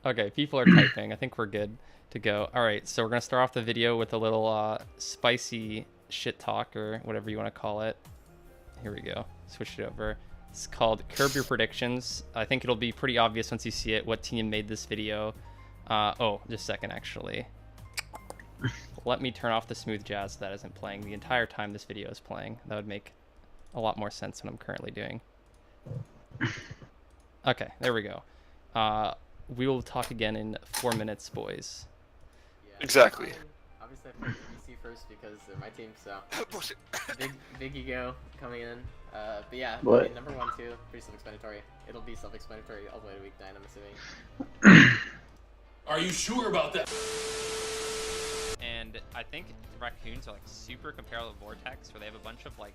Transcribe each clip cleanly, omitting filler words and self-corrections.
Okay, people are typing. I think we're good to go. All right, so we're gonna start off the video with a little spicy shit talk or whatever you want to call it. Here we go. Switch it over. It's called Curb Your Predictions. I think it'll be pretty obvious once you see it what team made this video. Oh, just a second, actually. Let me turn off the smooth jazz that isn't playing the entire time this video is playing. That would make a lot more sense than I'm currently doing. Okay, there we go. We will talk again in 4 minutes, boys. Yeah, Exactly. Obviously, I picked EBC first because they're my team, so big ego coming in. But yeah, I mean, number 1, 2, pretty self-explanatory. It'll be self-explanatory all the way to week 9, I'm assuming. Are you sure about that? And I think Raccoons are like super comparable to Vortex, where they have a bunch of like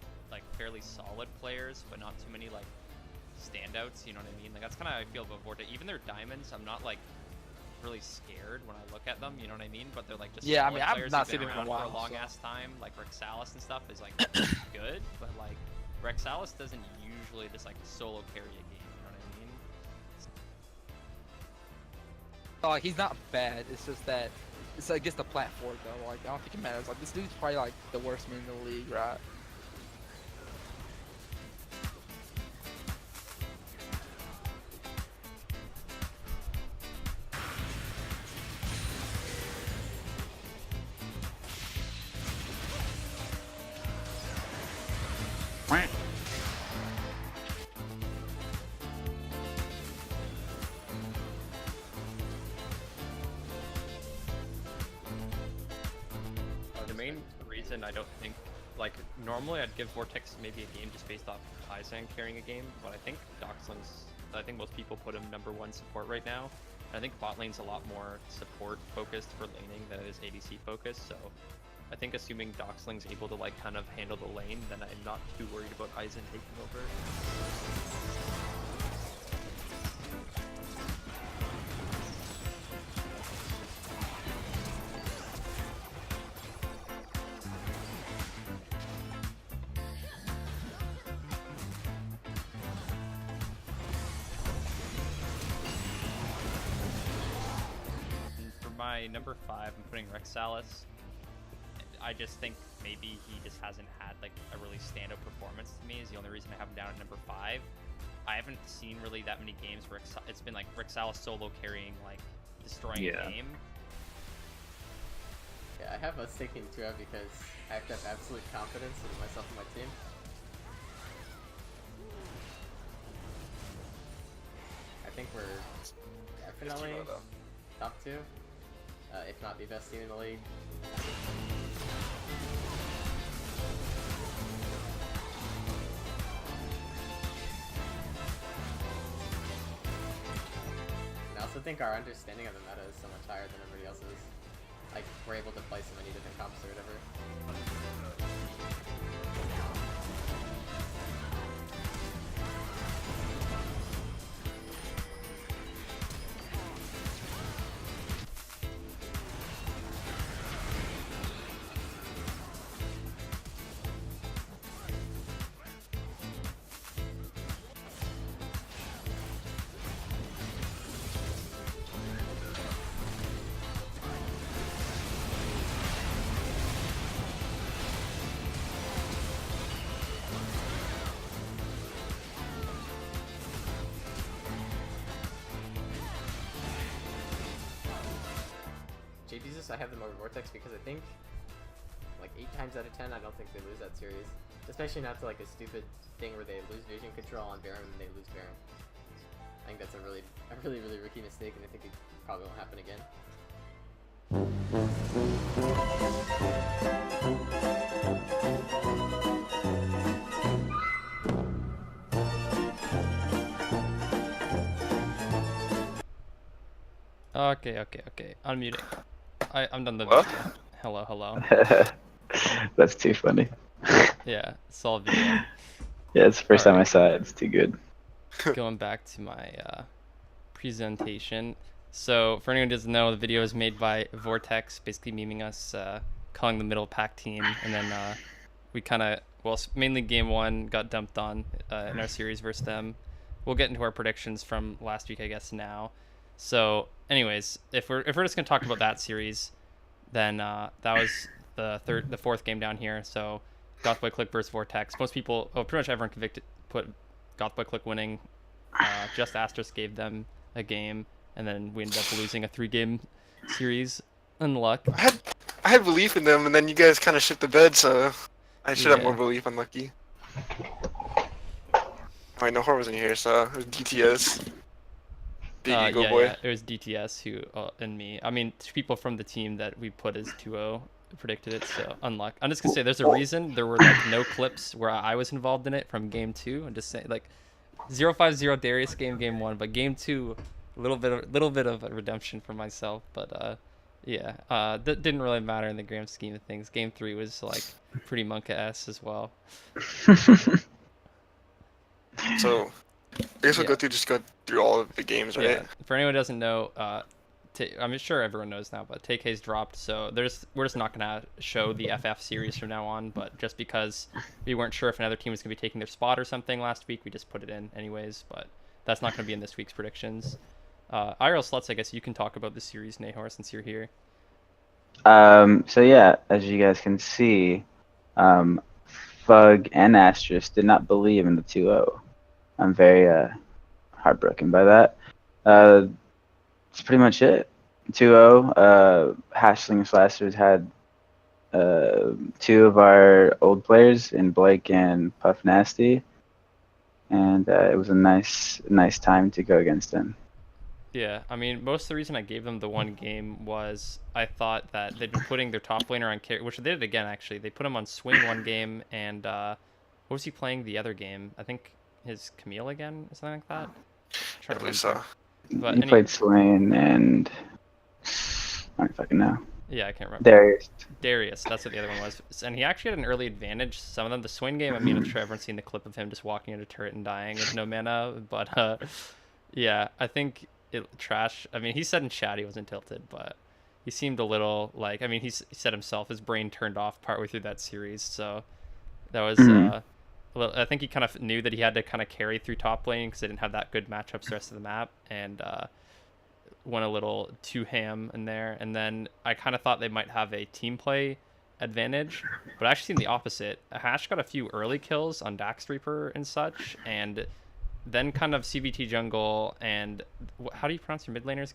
fairly solid players, but not too many like standouts. You know what I mean? Like that's kind of how I feel about Vortex. Even their diamonds, I'm not like really scared when I look at them. You know what I mean? But they're like just yeah. I solid mean, I've players not who've seen been them in a around while for a long so. ass time. Like Rexalis and stuff is like good, but like Rexalis doesn't usually just like solo carry a game. You know what I mean? So, like, he's not bad. It's just that it's like just the platform though. Like I don't think it matters. Like this dude's probably like the worst man in the league, right? The main reason I don't think, like, normally I'd give Vortex maybe a game just based off Aizen carrying a game, but I think I think most people put him #1 support right now. And I think bot lane's a lot more support focused for laning than it is ADC focused, so I think assuming Doxling's able to, like, kind of handle the lane, then I'm not too worried about Aizen taking over. My number 5, I'm putting Rexalis. I just think maybe he just hasn't had like a really standout performance to me is the only reason I have him down at number 5. I haven't seen really that many games where it's been like Rexalis solo carrying, like destroying a game. Yeah, I have us taking 2 out because I have to have absolute confidence in myself and my team. I think we're definitely top 2. If not the best team in the league. And I also think our understanding of the meta is so much higher than everybody else's. Like, we're able to play so many different comps or whatever. JP's I have them over Vortex because I think like 8 times out of 10 I don't think they lose that series. Especially not to like a stupid thing where they lose vision control on Baron and they lose Baron. I think that's a really rookie mistake and I think it probably won't happen again. Okay. Unmuting. I'm done the What? video. Hello. That's too funny. Yeah, it's all video. Yeah, it's the first time I Alright. saw it. It's too good. Going back to my presentation. So, for anyone who doesn't know, the video is made by Vortex, basically memeing us, calling the middle pack team, and then we kind of, well, mainly game 1 got dumped on in our series versus them. we'll get into our predictions from last week, I guess, now. So, anyways, if we're just gonna talk about that series, then that was the fourth game down here. So, Goth Boy Click versus Vortex. Most people, pretty much everyone put Goth Boy Click winning. Just Astrus gave them a game, and then we ended up losing a 3-game series. Unluck. I had belief in them, and then you guys kind of shit the bed, so I should have Yeah. more belief. Unlucky. Wait, Nahor wasn't here, so it was DTS. Big Eagle Boy. Yeah, it was DTS who and me. I mean, people from the team that we put as 2-0 predicted it, so unluck. I'm just gonna say there's a reason there were like no clips where I was involved in it from game 2. I'm just saying like 0-5-0 Darius game 1, but game 2 a little bit of a redemption for myself, but yeah, that didn't really matter in the grand scheme of things. Game 3 was like pretty monka-esque as well. So, I guess we'll Yeah. go through all of the games, right? Yeah. For anyone who doesn't know, I'm sure everyone knows now, but TK's dropped, so we're just not gonna show the FF series from now on. But just because we weren't sure if another team was gonna be taking their spot or something last week, we just put it in anyways. But that's not gonna be in this week's predictions. IRL Sluts, I guess you can talk about the series, Nahor, since you're here. So yeah, as you guys can see, Fug and Astrus did not believe in the 2-0. I'm very heartbroken by that. That's pretty much it. 2-0. Hashling and Slashers had 2 of our old players in Blake and Puff Nasty, and it was a nice time to go against them. Yeah, I mean, most of the reason I gave them the one game was I thought that they'd been putting their top laner on carry, which they did again, actually. They put him on swing one game, and what was he playing the other game? I think his Camille again, or something like that? I believe so. But He played Swain and I don't fucking know. yeah, I can't remember. Darius. That's what the other one was. And he actually had an early advantage. Some of them, the swing game, I mean, I'm sure everyone's seen the clip of him just walking into turret and dying with no mana. But yeah, I think trash. I mean, he said in chat he wasn't tilted, but he seemed a little like, I mean, he said himself his brain turned off partway through that series. So that was, I think he kind of knew that he had to kind of carry through top lane because they didn't have that good matchups the rest of the map. And went a little too ham in there, and then I kind of thought they might have a team play advantage, but I actually seen the opposite. Hash got a few early kills on Dax Reaper and such, and then kind of CVT jungle and how do you pronounce your mid laner's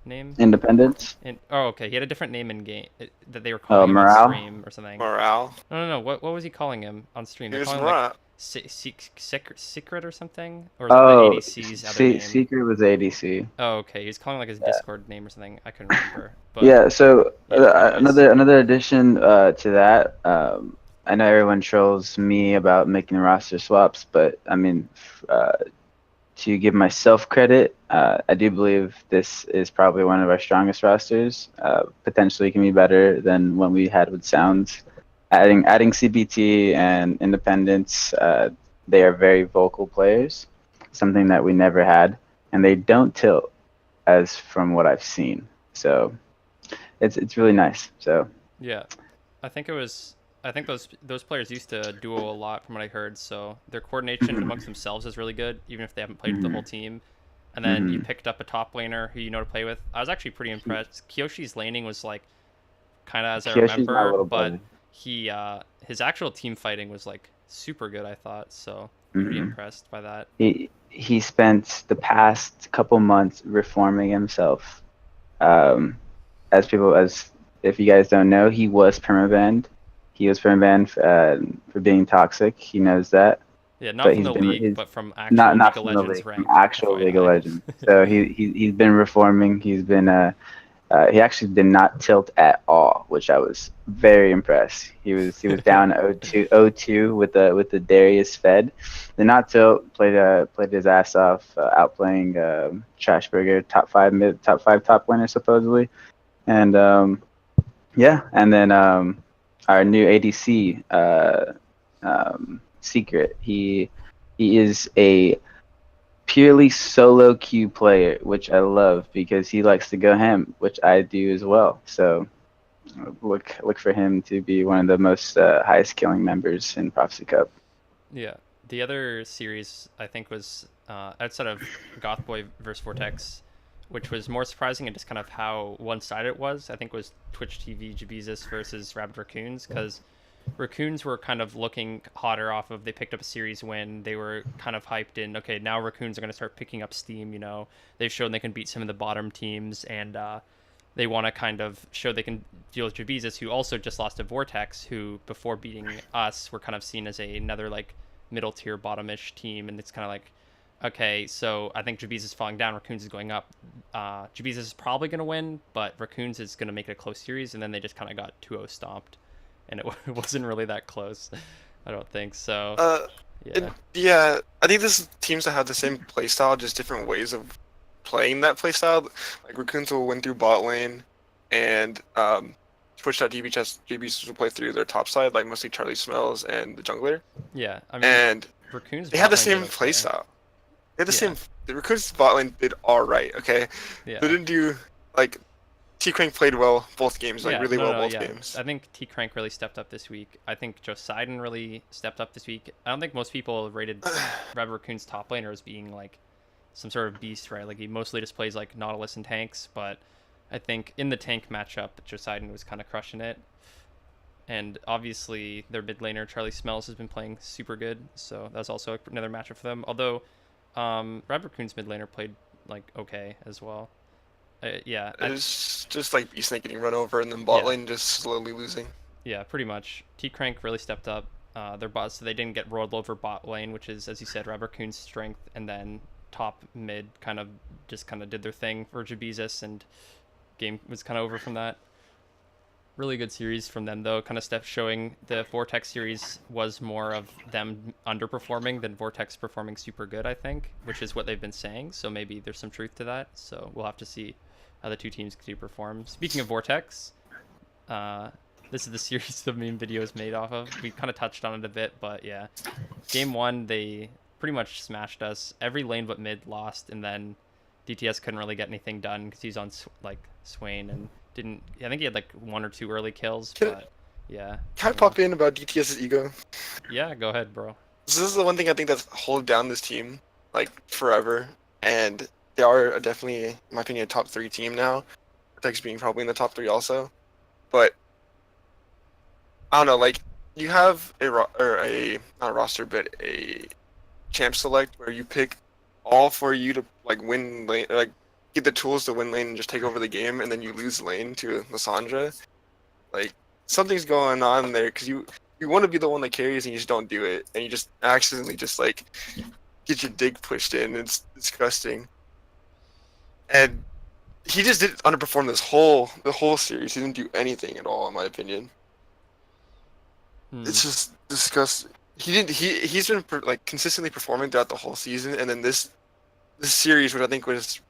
name? Independence. Oh, okay, he had a different name in game that they were calling him Morale? on stream or something. Morale. No. What was he calling him on stream? They're Here's calling him Morale. Secret or something, or Oh, the ADC's other name? Secret was ADC. Oh, okay. He's calling like his Discord name or something. I couldn't remember. But, Yeah. So yeah, another addition to that. I know everyone trolls me about making roster swaps, but I mean, to give myself credit, I do believe this is probably one of our strongest rosters. Potentially can be better than when we had with Sounds. Adding CBT and Independence, they are very vocal players, something that we never had, and they don't tilt, as from what I've seen. So it's really nice. So yeah, I think those players used to duo a lot from what I heard. So their coordination amongst themselves is really good, even if they haven't played with the whole team. And then you picked up a top laner who you know to play with. I was actually pretty impressed. Kyoshi's laning was like kind of as I remember, but he his actual team fighting was like super good, I thought. So pretty impressed by that. He spent the past couple months reforming himself. As if you guys don't know, he was permabanned. He was permabanned for being toxic. He knows that. Yeah, not from the league, but from actual not League from of the Legends league, rank. from actual League of Legends. So he's been reforming. He's been he actually did not tilt at all, which I was very impressed. He was down 0-2 with the Darius Fed. Did not tilt. Played his ass off, outplaying Trashburger, top 5 top laner supposedly, and yeah, and then our new ADC Secret. He is a purely solo queue player, which I love because he likes to go ham, which I do as well. So look for him to be one of the most highest killing members in Prophecy Cup. Yeah, the other series I think was outside of Gothboy versus Vortex, which was more surprising and just kind of how one-sided it was. I think it was Twitch TV Jabezus versus Rabid Raccoons, because Raccoons were kind of looking hotter off of, they picked up a series win. They were kind of hyped in, okay, now Raccoons are going to start picking up steam, you know. They've shown they can beat some of the bottom teams, and they want to kind of show they can deal with Jabezus, who also just lost to Vortex, who before beating us were kind of seen as another like middle tier bottomish team, and it's kind of like, okay, so I think Jabezus is falling down, Raccoons is going up. Jabezus is probably going to win, but Raccoons is going to make it a close series, and then they just kind of got 2-0 stomped, and it wasn't really that close, I don't think. So yeah, I think this is teams that have the same playstyle, just different ways of playing that playstyle. Like Raccoons will win through bot lane, and Twitch.tv will play through their top side, like mostly Charlie Smells and the jungler. Yeah, I mean, and Raccoons they have the bot lane same did okay. playstyle. They had the same. The Raccoons bot lane did all right. Okay, Yeah. They didn't do like T-Crank played well both games, like really well both games. I think T-Crank really stepped up this week. I think Josidon really stepped up this week. I don't think most people rated Rabid Raccoon's top laner as being like some sort of beast, right? Like he mostly just plays like Nautilus and tanks, but I think in the tank matchup, Josidon was kind of crushing it. And obviously their mid laner, Charlie Smells, has been playing super good, so that's also another matchup for them. Although Rabid Raccoon's mid laner played like okay as well. Yeah. It's just like Beast Snake getting run over and then bot lane just slowly losing. Yeah, pretty much. T-Crank really stepped up their bot, so they didn't get rolled over bot lane, which is, as you said, Rabid Raccoon's strength, and then top mid kind of did their thing for Jabezus, and game was kind of over from that. Really good series from them, though, kind of showing the Vortex series was more of them underperforming than Vortex performing super good, I think, which is what they've been saying, so maybe there's some truth to that, so we'll have to see how the two teams do perform. Speaking of Vortex, this is the series the meme video is made off of. We kind of touched on it a bit, but yeah. Game 1, they pretty much smashed us. Every lane but mid lost, and then DTS couldn't really get anything done because he's on like Swain and didn't. I think he had like 1 or 2 early kills, but yeah. Can I pop in about DTS's ego? Yeah, go ahead, bro. This is the one thing I think that's hold down this team like forever, and they are definitely, in my opinion, a top 3 team now. Vortex being probably in the top 3 also, but I don't know. Like you have not a roster, but a champ select where you pick all for you to like win lane, like get the tools to win lane and just take over the game, and then you lose lane to Lissandra. Like something's going on there because you want to be the one that carries and you just don't do it, and you just accidentally just like get your dig pushed in. It's disgusting. And he just did underperform the whole series. He didn't do anything at all, in my opinion. It's just disgusting. He's been like consistently performing throughout the whole season, and then this series, which I think was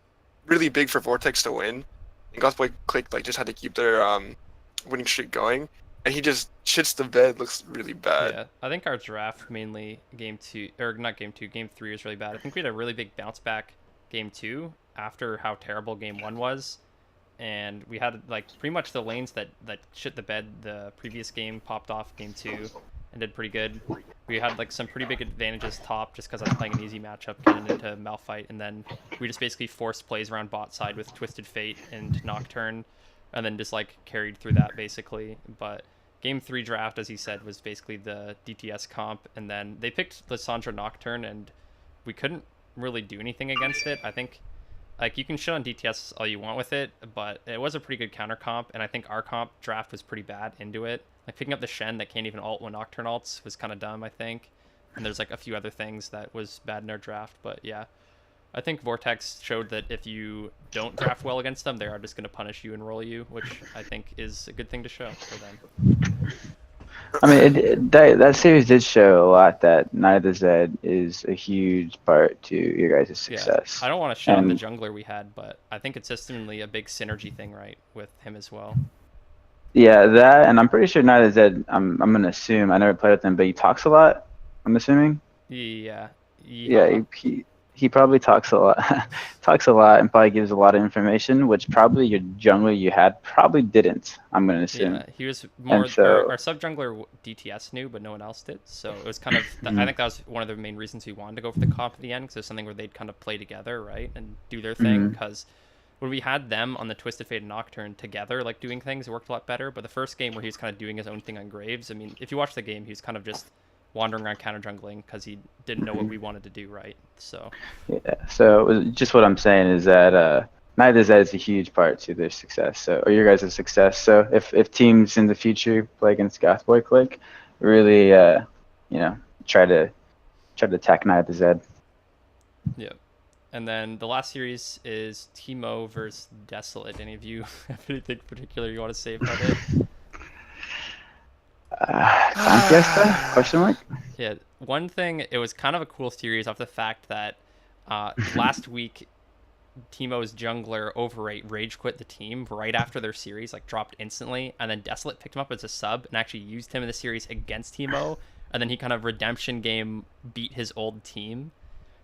really big for Vortex to win, and Gothboy Click like just had to keep their winning streak going, and he just shits the bed. Looks really bad. Yeah, I think our draft mainly game 3 was really bad. I think we had a really big bounce back game 2 after how terrible game 1 was. And we had like pretty much the lanes that shit the bed the previous game popped off game 2 and did pretty good. We had like some pretty big advantages top just because I was playing an easy matchup getting into Malphite, and then we just basically forced plays around bot side with Twisted Fate and Nocturne, and then just like carried through that basically. But game 3 draft, as he said, was basically the DTS comp, and then they picked Lissandra Nocturne, and we couldn't really do anything against it. I think like you can shit on DTS all you want with it, but it was a pretty good counter comp, and I think our comp draft was pretty bad into it. Like picking up the Shen that can't even ult when Nocturne ults was kind of dumb, I think. And there's like a few other things that was bad in our draft, but yeah. I think Vortex showed that if you don't draft well against them, they are just going to punish you and roll you, which I think is a good thing to show for them. I mean, that series did show a lot that Night of the Zed is a huge part to your guys' success. Yeah, I don't want to shit on the jungler we had, but I think it's systemically a big synergy thing, right, with him as well. Yeah, that, and I'm pretty sure Night of the Zed, I'm going to assume, I never played with him, but he talks a lot, I'm assuming? Yeah. Yeah, he he probably talks a lot, talks a lot, and probably gives a lot of information, which probably your jungler you had probably didn't. I'm gonna assume. Yeah, he was more And so, our sub jungler DTS knew, but no one else did. So it was kind of I think that was one of the main reasons we wanted to go for the comp at the end, because it was something where they'd kind of play together, right, and do their thing. Because when we had them on the Twisted Fate and Nocturne together, like doing things, it worked a lot better. But the first game where he was kind of doing his own thing on Graves, I mean, if you watch the game, he was kind of just wandering around counter jungling because he didn't know what we wanted to do, right? So yeah. So just what I'm saying is that neither that is a huge part to their success. So, or your guys' success. So if teams in the future play against Gothboy Click, really, try to attack neither Z. yeah. And then the last series is Teemo versus Desolate. Any of you have anything particular you want to say about it? Conquesta? Question mark? Yeah, one thing, it was kind of a cool series off the fact that last week Teemo's jungler Overrate rage quit the team right after their series, like dropped instantly, and then Desolate picked him up as a sub and actually used him in the series against Teemo, and then he kind of redemption game beat his old team,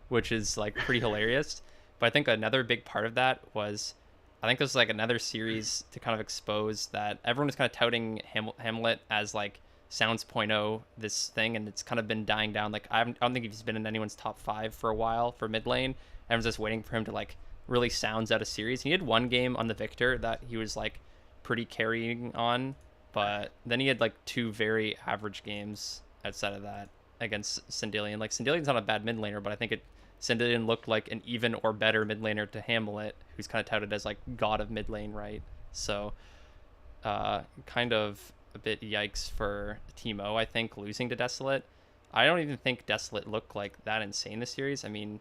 which is like pretty hilarious. But I think another big part of that was, I think this was like another series to kind of expose that everyone was kind of touting Hamlet as like Sounds 0.0 this thing, and it's kind of been dying down. Like I don't think he's been in anyone's top 5 for a while for mid lane. Everyone's just waiting for him to like really sounds out a series. He had one game on the Victor that he was like pretty carrying on, but then he had like 2 very average games outside of that against Sindelian. Like Sindelian's not a bad mid laner, but I think Sindelian looked like an even or better mid laner to Hamlet, who's kind of touted as like god of mid lane, right? So kind of a bit yikes for Teemo, I think, losing to Desolate. I don't even think Desolate looked like that insane this series. I mean,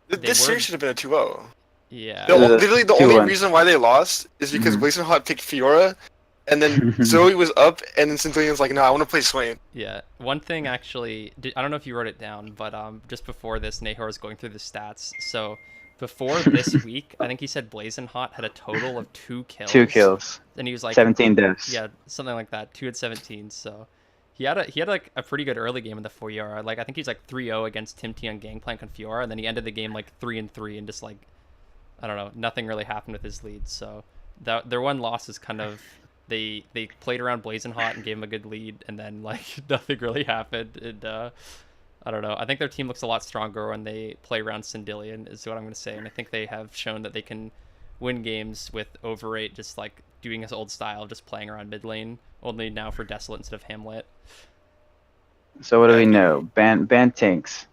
This series should have been a 2-0. Yeah. Literally, the only 2-1. reason why they lost is because Blazing Hot picked Fiora, and then Zoe was up, and then Centillion's like, "No, I want to play Swain." Yeah. One thing actually, I don't know if you wrote it down, but just before this, Nahor was going through the stats. So before this week, I think he said Blazing Hot had a total of 2 kills. 2 kills. And he was like 17 deaths. Yeah, something like that. 2 at 17. So he had like a pretty good early game in the Fiora. Like I think he's like 3-0 against Tim T on Gangplank on Fiora, and then he ended the game like 3-3 and just like, I don't know, nothing really happened with his lead. So their one loss is kind of they played around Blazing Hot and gave him a good lead, and then like nothing really happened. And I don't know. I think their team looks a lot stronger when they play around Sindelian, is what I'm going to say. And I think they have shown that they can win games with Overrate just like doing his old style of just playing around mid lane, only now for Desolate instead of Hamlet. So what do we know? Ban tanks.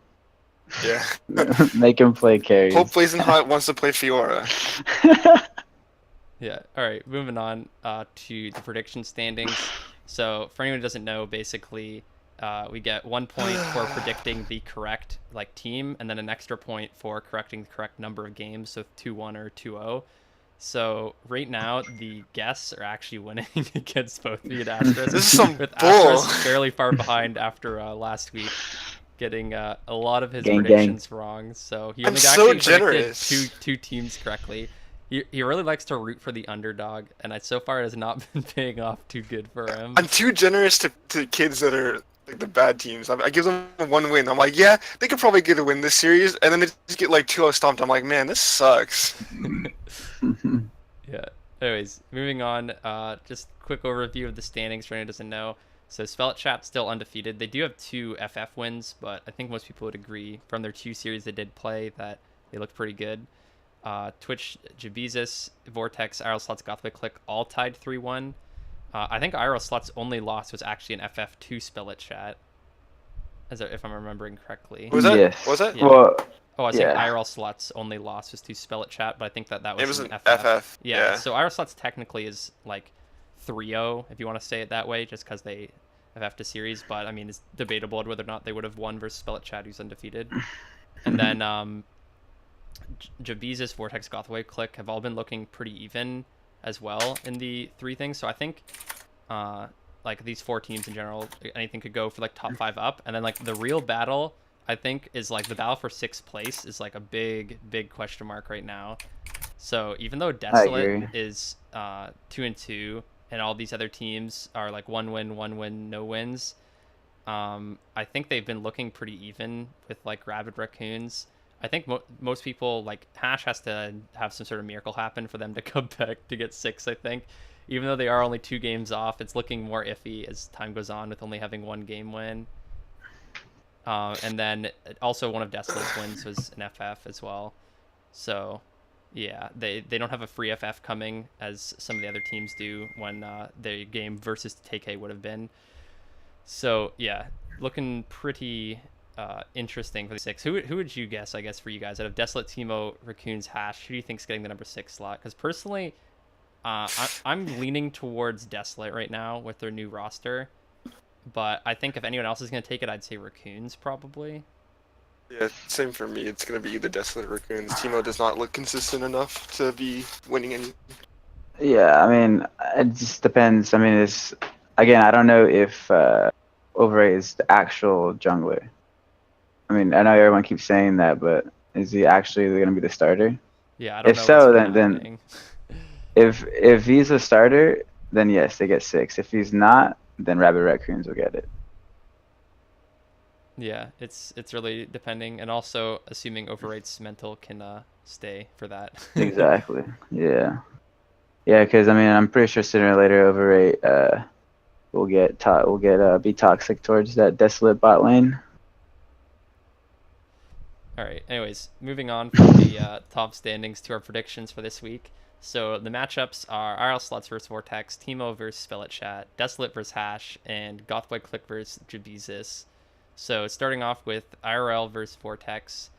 Yeah. Make him play carries. Hope Blazing Hot wants to play Fiora. Yeah. All right. Moving on to the prediction standings. So for anyone who doesn't know, basically we get 1 point for predicting the correct like team, and then an extra point for correcting the correct number of games, so 2-1 or 2-0. So right now the guests are actually winning against both me and Astrus. This is some with bull. Astrus fairly far behind after last week, getting a lot of his predictions wrong. So he only actually predicted two teams correctly. He really likes to root for the underdog, and so far it has not been paying off too good for him. I'm too generous to kids that are like the bad teams. I give them 1 win. I'm like, yeah, they could probably get a win this series, and then they just get like 2-0 stomped. I'm like, man, this sucks. Yeah. Anyways, moving on. Just quick overview of the standings for anyone who doesn't know. So Spell Chat still undefeated. They do have 2 FF wins, but I think most people would agree from their 2 series they did play that they looked pretty good. Twitch, Jabezus, Vortex, Iral Slots, Gothway Click all tied 3-1. I think Iral Slots' only loss was actually an FF2 Spell Chat, if I'm remembering correctly. Was that? Yes. Was that? Yeah. Well, I was saying IRL Slots' only loss was to Spell Chat, but I think that was It was an an FF. FF. Yeah, so IRL Slots technically is like 3-0, if you want to say it that way, just because they FF to series, but I mean, it's debatable whether or not they would have won versus Spell Chat, who's undefeated. And then Jabezus, Vortex, Gothway, Click have all been looking pretty even as well in the 3 things, so I think like these 4 teams in general, anything could go for like top 5 up, and then like the real battle, I think, is like the battle for 6th place is like a big question mark right now. So even though Desolate is 2-2 and all these other teams are like 1 win, no wins, I think they've been looking pretty even with like Rabid Raccoons. I think most people, like, Hash has to have some sort of miracle happen for them to come back to get 6, I think. Even though they are only 2 games off, it's looking more iffy as time goes on with only having 1 game win. And then also one of Desolate's wins was an FF as well. So, yeah, they don't have a free FF coming as some of the other teams do when their game versus TK would have been. So, yeah, looking pretty interesting for the 6. Who would you guess, I guess, for you guys? Out of Desolate, Teemo, Raccoons, Hash, who do you think's getting the number 6 slot? Because personally, I'm leaning towards Desolate right now with their new roster. But I think if anyone else is going to take it, I'd say Raccoons probably. Yeah, same for me. It's gonna be either Desolate or Raccoons. Teemo does not look consistent enough to be winning any. Yeah, I mean, it just depends. I mean, it's again, I don't know if Overrate is the actual jungler. I mean, I know everyone keeps saying that, but is he actually going to be the starter? Yeah, I don't If know so, what's then happening. if he's a starter, then yes, they get 6. If he's not, then Rabbit Raccoons will get it. Yeah, it's really depending, and also assuming Overrate's mental can stay for that. Exactly. Yeah. Yeah, because I mean, I'm pretty sure sooner or later Overrate will be toxic towards that Desolate bot lane. All right. Anyways, moving on from the top standings to our predictions for this week. So the matchups are RL Sluts versus Vortex, Teemo versus Spell It Chat, Desolate versus Hash, and Gothboy Click versus Jabezus. So starting off with IRL versus Vortex,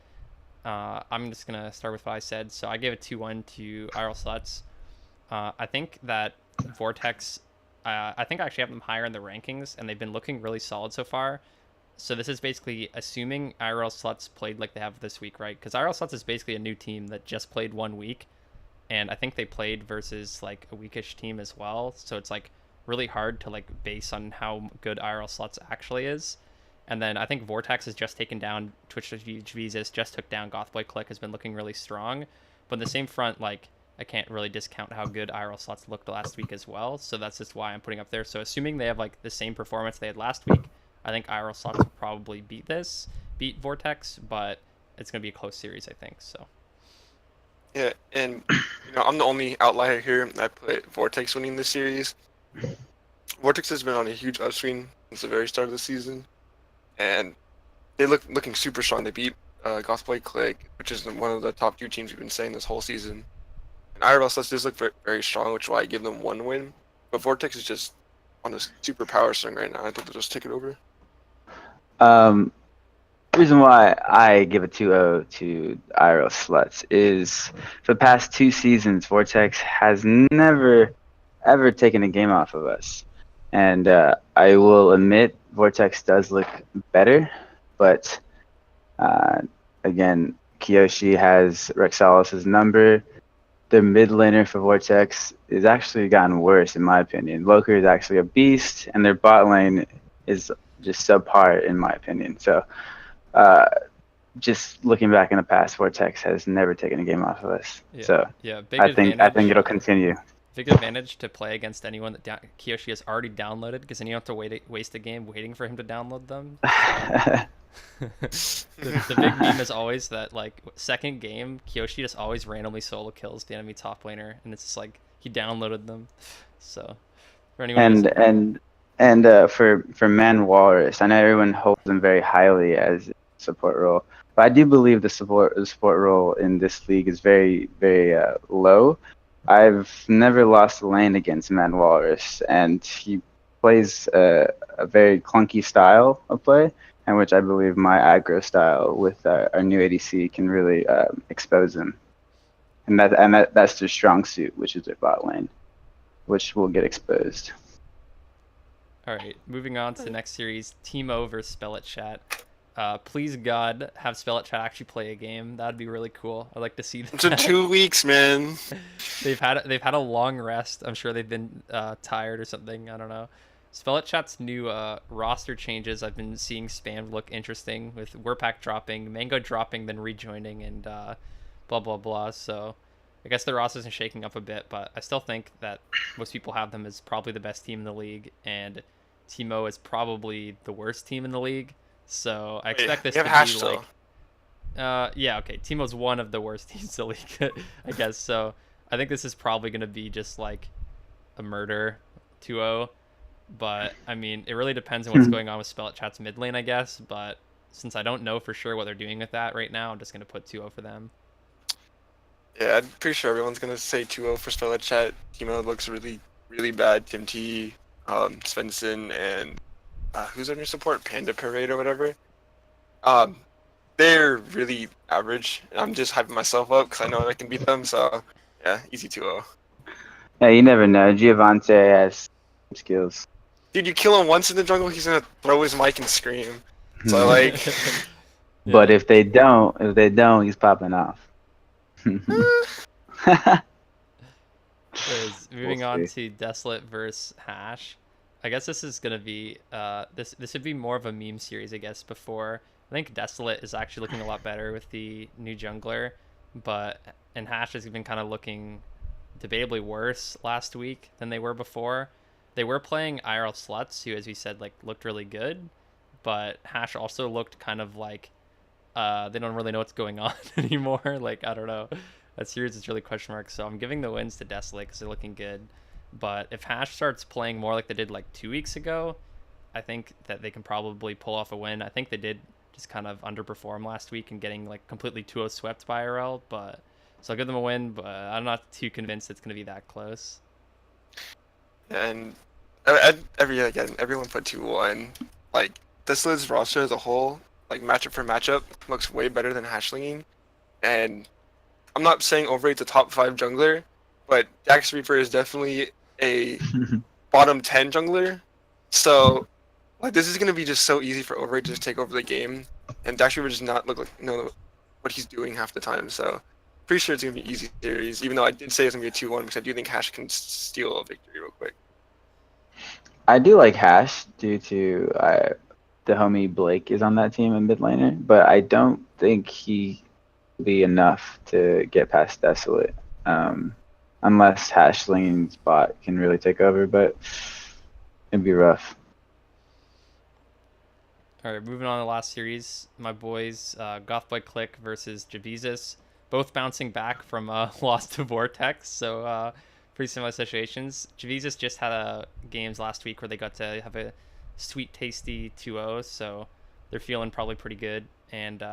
I'm just gonna start with what I said. So I gave it 2-1 to IRL Sluts. I think that Vortex, I think I actually have them higher in the rankings, and they've been looking really solid so far. So this is basically assuming IRL Sluts played like they have this week, right? Because IRL Sluts is basically a new team that just played 1 week, and I think they played versus like a weakish team as well. So it's like really hard to like base on how good IRL Sluts actually is. And then I think Vortex has just taken down Twitch Jesus, just took down Gothboy Click, has been looking really strong. But in the same front, like I can't really discount how good IRL Sluts looked last week as well. So that's just why I'm putting up there. So assuming they have like the same performance they had last week, I think IRL Sluts will probably beat Vortex, but it's going to be a close series, I think. So. Yeah, and I'm the only outlier here. I put Vortex winning this series. Vortex has been on a huge upswing since the very start of the season, and they looking super strong. They beat Gothboy Click, which is one of the top 2 teams we've been saying this whole season. And IRL Sluts does look very, very strong, which is why I give them 1 win. But Vortex is just on a super power swing right now. I think they'll just take it over. The reason why I give a 2-0 to IRL Sluts is for the past 2 seasons, Vortex has never, ever taken a game off of us. And I will admit, Vortex does look better, but again, Kiyoshi has Rexalis' number. The mid laner for Vortex is actually gotten worse, in my opinion. Loker is actually a beast, and their bot lane is just subpar, in my opinion. So, just looking back in the past, Vortex has never taken a game off of us. Yeah, So, yeah, big I think it'll continue. Big advantage to play against anyone that Kiyoshi has already downloaded, because then you don't have to waste a game waiting for him to download them. The big meme is always that like second game Kiyoshi just always randomly solo kills the enemy top laner, and it's just like he downloaded them. So for anyone for Man Walrus, I know everyone holds him very highly as a support role, but I do believe the support role in this league is very low. I've never lost a lane against Man Walrus, and he plays a very clunky style of play, in which I believe my aggro style with our new ADC can really expose him. And that's their strong suit, which is their bot lane, which will get exposed. All right, moving on to the next series, Teemo versus Spell It Chat. Please God, have Spell It Chat actually play a game. That'd be really cool. I'd like to see that. It's in 2 weeks, man. They've had a long rest. I'm sure they've been tired or something. I don't know. Spell It Chat's new roster changes I've been seeing spammed look interesting, with Wurpak dropping, Mango dropping, then rejoining, and blah blah blah. So I guess the roster isn't shaking up a bit, but I still think that most people have them as probably the best team in the league, and Teemo is probably the worst team in the league. So I expect this to be like, Yeah, okay. Teemo's one of the worst teams in the league, I guess. So I think this is probably going to be just like a murder 2-0. But I mean, it really depends on what's going on with Spell at Chat's mid lane, I guess. But since I don't know for sure what they're doing with that right now, I'm just going to put 2-0 for them. Yeah, I'm pretty sure everyone's gonna say 2-0 for Spell Chat. Teemo looks really, really bad. Tim T, Svensson, and who's on your support? Panda Parade or whatever. Um, they're really average. I'm just hyping myself up because I know I can beat them. So yeah, easy 2-0. Yeah, you never know. Giovante has skills. Dude, you kill him once in the jungle, he's gonna throw his mic and scream. So like, But if they don't, he's popping off. Anyways, moving We'll on see. to Desolate versus Hash. I guess this is gonna be this would be more of a meme series, I guess. Before I think Desolate is actually looking a lot better with the new jungler, but and Hash has been kind of looking debatably worse last week than they were before. They were playing IRL Sluts, who, as we said, like looked really good, but Hash also looked kind of like they don't really know what's going on anymore. Like, I don't know. That series is really question mark. So I'm giving the wins to Desolate because they're looking good. But if Hash starts playing more like they did like 2 weeks ago, I think that they can probably pull off a win. I think they did just kind of underperform last week and getting like completely 2-0 swept by IRL. But so I'll give them a win, but I'm not too convinced it's going to be that close. and everyone put 2-1. Like this Liz roster as a whole, like matchup for matchup, looks way better than Hashlinging. And I'm not saying Overrate's a top 5 jungler, but Jax Reaper is definitely a bottom 10 jungler. So like this is gonna be just so easy for Overrate to just take over the game, and Jax Reaper does not look like know what he's doing half the time. So pretty sure it's gonna be an easy series, even though I did say it's gonna be a 2-1 because I do think Hash can steal a victory real quick. I do like Hash due to the homie Blake is on that team in mid laner, but I don't think he will be enough to get past Desolate. Unless Hashling's bot can really take over, but it'd be rough. All right, moving on to the last series. My boys, Gothboy Click versus Javizus, both bouncing back from loss to Vortex. So pretty similar situations. Javizus just had games last week where they got to have a sweet, tasty 2-0. So they're feeling probably pretty good. And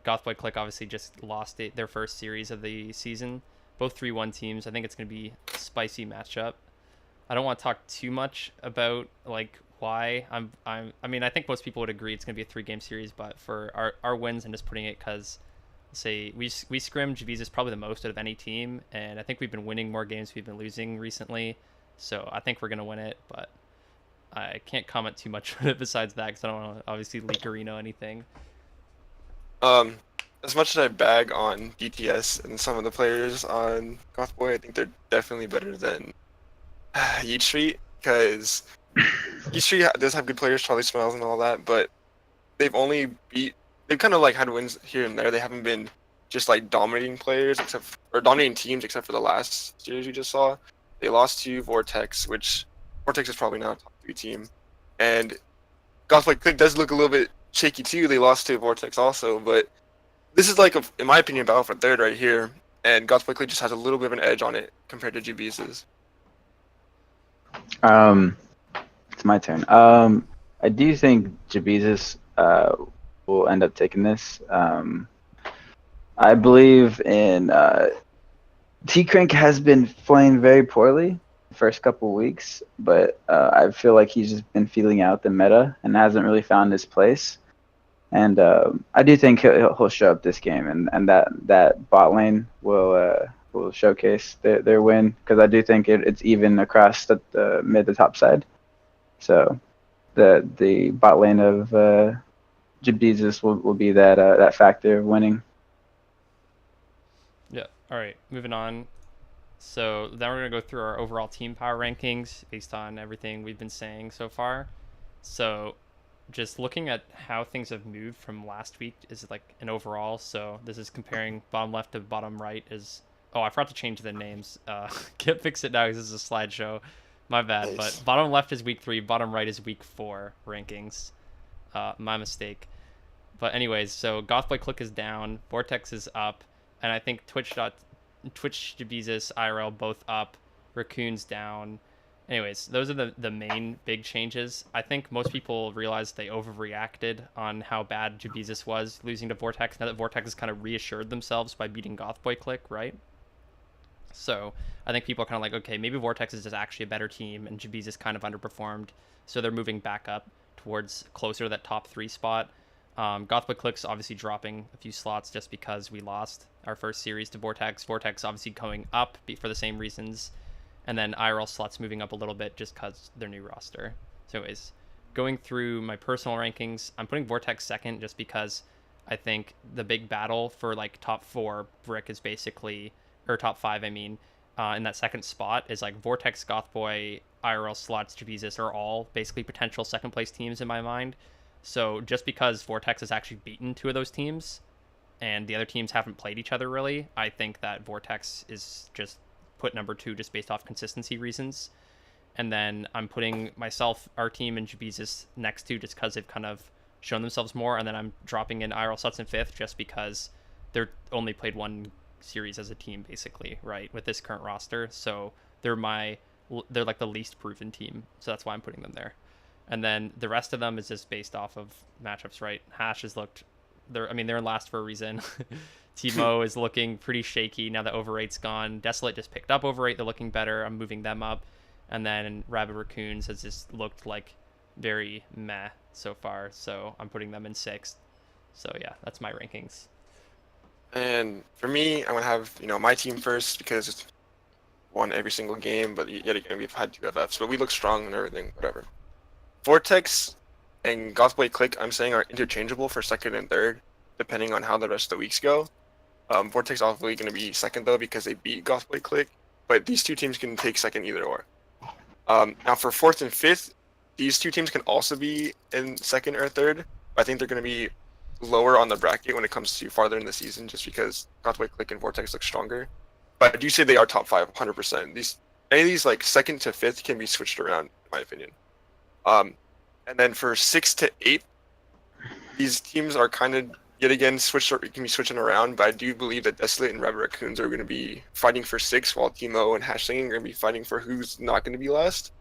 Gothboy Click obviously just lost their first series of the season. Both 3-1 teams. I think it's going to be a spicy matchup. I don't want to talk too much about like why I mean, I think most people would agree it's going to be a 3-game series, but for our wins, I'm just putting it because say we scrimmed Javizus probably the most out of any team, and I think we've been winning more games we've been losing recently, so I think we're going to win it, but I can't comment too much on it besides that because I don't want to obviously leak Arena anything. As much as I bag on DTS and some of the players on Gothboy, I think they're definitely better than Yeet Street, because Yeet Street does have good players, Charlie Smells and all that, but they've kind of like had wins here and there. They haven't been just like dominating players or dominating teams except for the last series we just saw. They lost to Vortex, which Vortex is probably not a top 3 team, and Gothboy Click does look a little bit shaky too. They lost to Vortex also, but this is like, in my opinion, battle for third right here, and Gothboy Click just has a little bit of an edge on it compared to GB's. It's my turn. I do think Jabezus will end up taking this. I believe in T-Crank has been playing very poorly the first couple weeks, but I feel like he's just been feeling out the meta and hasn't really found his place. And I do think he'll show up this game, and that bot lane will showcase their win, because I do think it's even across the mid to top side. So the bot lane of Jabdizis will be that factor of winning. Yeah. All right. Moving on. So then we're gonna go through our overall team power rankings based on everything we've been saying so far. So just looking at how things have moved from last week is like an overall. So this is comparing bottom left to bottom right. I forgot to change the names. Can't fix it now because this is a slideshow. My bad. Nice. But bottom left is week 3. Bottom right is week 4 rankings. My mistake. But anyways, so Gothboy Click is down, Vortex is up, and I think Twitch Jabezus IRL both up, Raccoon's down. Anyways, those are the main big changes. I think most people realized they overreacted on how bad Jabezus was losing to Vortex. Now that Vortex has kind of reassured themselves by beating Gothboy Click, right? So I think people are kind of like, okay, maybe Vortex is just actually a better team, and Jabezus kind of underperformed, so they're moving back up towards closer to that top 3 spot. Gothboy Click's obviously dropping a few slots just because we lost our first series to Vortex. Vortex obviously going up for the same reasons. And then IRL slots moving up a little bit just because their new roster. So anyways, going through my personal rankings, I'm putting Vortex second just because I think the big battle for like top 4 Brick is basically, or top 5 I mean, in that second spot is like Vortex, Gothboy, IRL slots, Jabezus are all basically potential second place teams in my mind. So just because Vortex has actually beaten 2 of those teams and the other teams haven't played each other really, I think that Vortex is just put number 2 just based off consistency reasons. And then I'm putting myself, our team, and Jabezus next to just because they've kind of shown themselves more. And then I'm dropping in IRL Sluts in 5th just because they're only played 1 series as a team basically, right, with this current roster. So they're like the least proven team. So that's why I'm putting them there. And then the rest of them is just based off of matchups, right? Hash has looked, they're in last for a reason. Timo is looking pretty shaky now that Over8's gone. Desolate just picked up Over8. They're looking better. I'm moving them up. And then Rabid Raccoons has just looked like very meh so far. So I'm putting them in 6th. So yeah, that's my rankings. And for me, I'm gonna have my team first because it's won every single game, but yet again we've had 2 FFs, but we look strong and everything, whatever. Vortex and Gothboy Click, I'm saying, are interchangeable for 2nd and 3rd, depending on how the rest of the weeks go. Vortex obviously going to be 2nd though because they beat Gothboy Click, but these 2 teams can take 2nd either or. Now for 4th and 5th, these 2 teams can also be in 2nd or 3rd. But I think they're going to be lower on the bracket when it comes to farther in the season, just because Gothboy Click and Vortex look stronger. But I do say they are top 5, 100%. Any of these like 2nd to 5th can be switched around, in my opinion. And then for 6th to 8th, these teams are kind of yet again can be switching around, but I do believe that Desolate and Rabid Raccoons are going to be fighting for 6, while Timo and Hashlinging are going to be fighting for who's not going to be last.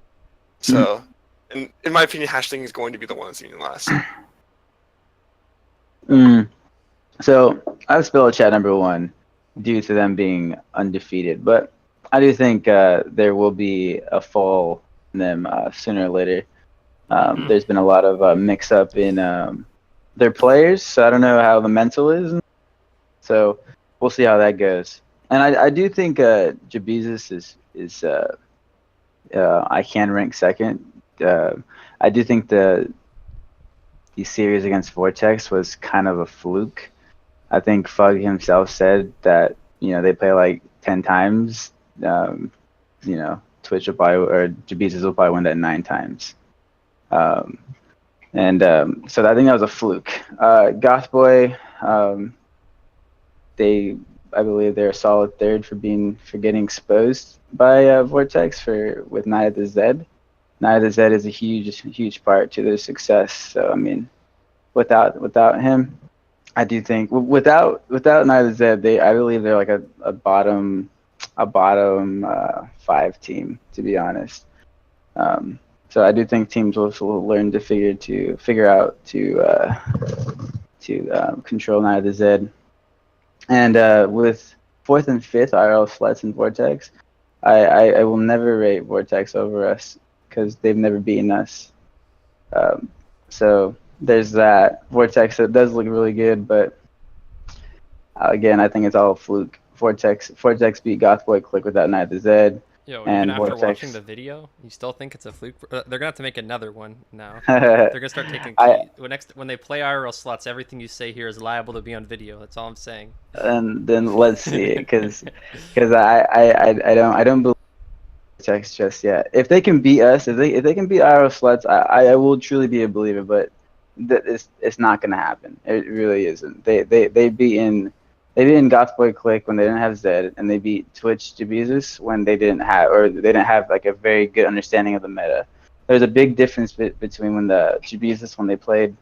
So, in my opinion, Hashlinging is going to be the one that's being last. So I spill chat number 1 due to them being undefeated, but I do think there will be a fall in them sooner or later. There's been a lot of mix-up in their players, so I don't know how the mental is. So we'll see how that goes. And I do think Jabezus is I can rank 2nd. I do think the series against Vortex was kind of a fluke. I think Fug himself said that they play like 10 times. Twitch will probably, or Jabezus will probably win that 9 times. So I think that was a fluke. Gothboy, I believe they're a solid 3rd for getting exposed by Vortex with Night of the Zed. Night of the Zed is a huge part to their success. So I mean, without him, I do think without Night of the Zed, I believe they're like a bottom 5 team, to be honest. So I do think teams will learn to figure out to control Night of the Zed. And with 4th and 5th IRL Sluts and Vortex, I will never rate Vortex over us because they've never beaten us. So there's that. Vortex, it does look really good, but again, I think it's all a fluke. Vortex beat Gothboy Click without Night of the Zed. Yo, and even after Vortex. watching the video, you still think it's a fluke? They're gonna have to make another one now. They're gonna start taking when they play IRL slots. Everything you say here is liable to be on video. That's all I'm saying. And then let's see it, because I don't believe Vortex just yet. If they can beat us, if they can beat IRL slots, I will truly be a believer. But it's not gonna happen. It really isn't. They beat Gothboy Click when they didn't have Zed, and they beat Twitch Jabezus when they didn't have like a very good understanding of the meta. There's a big difference between when the Jabezus when they played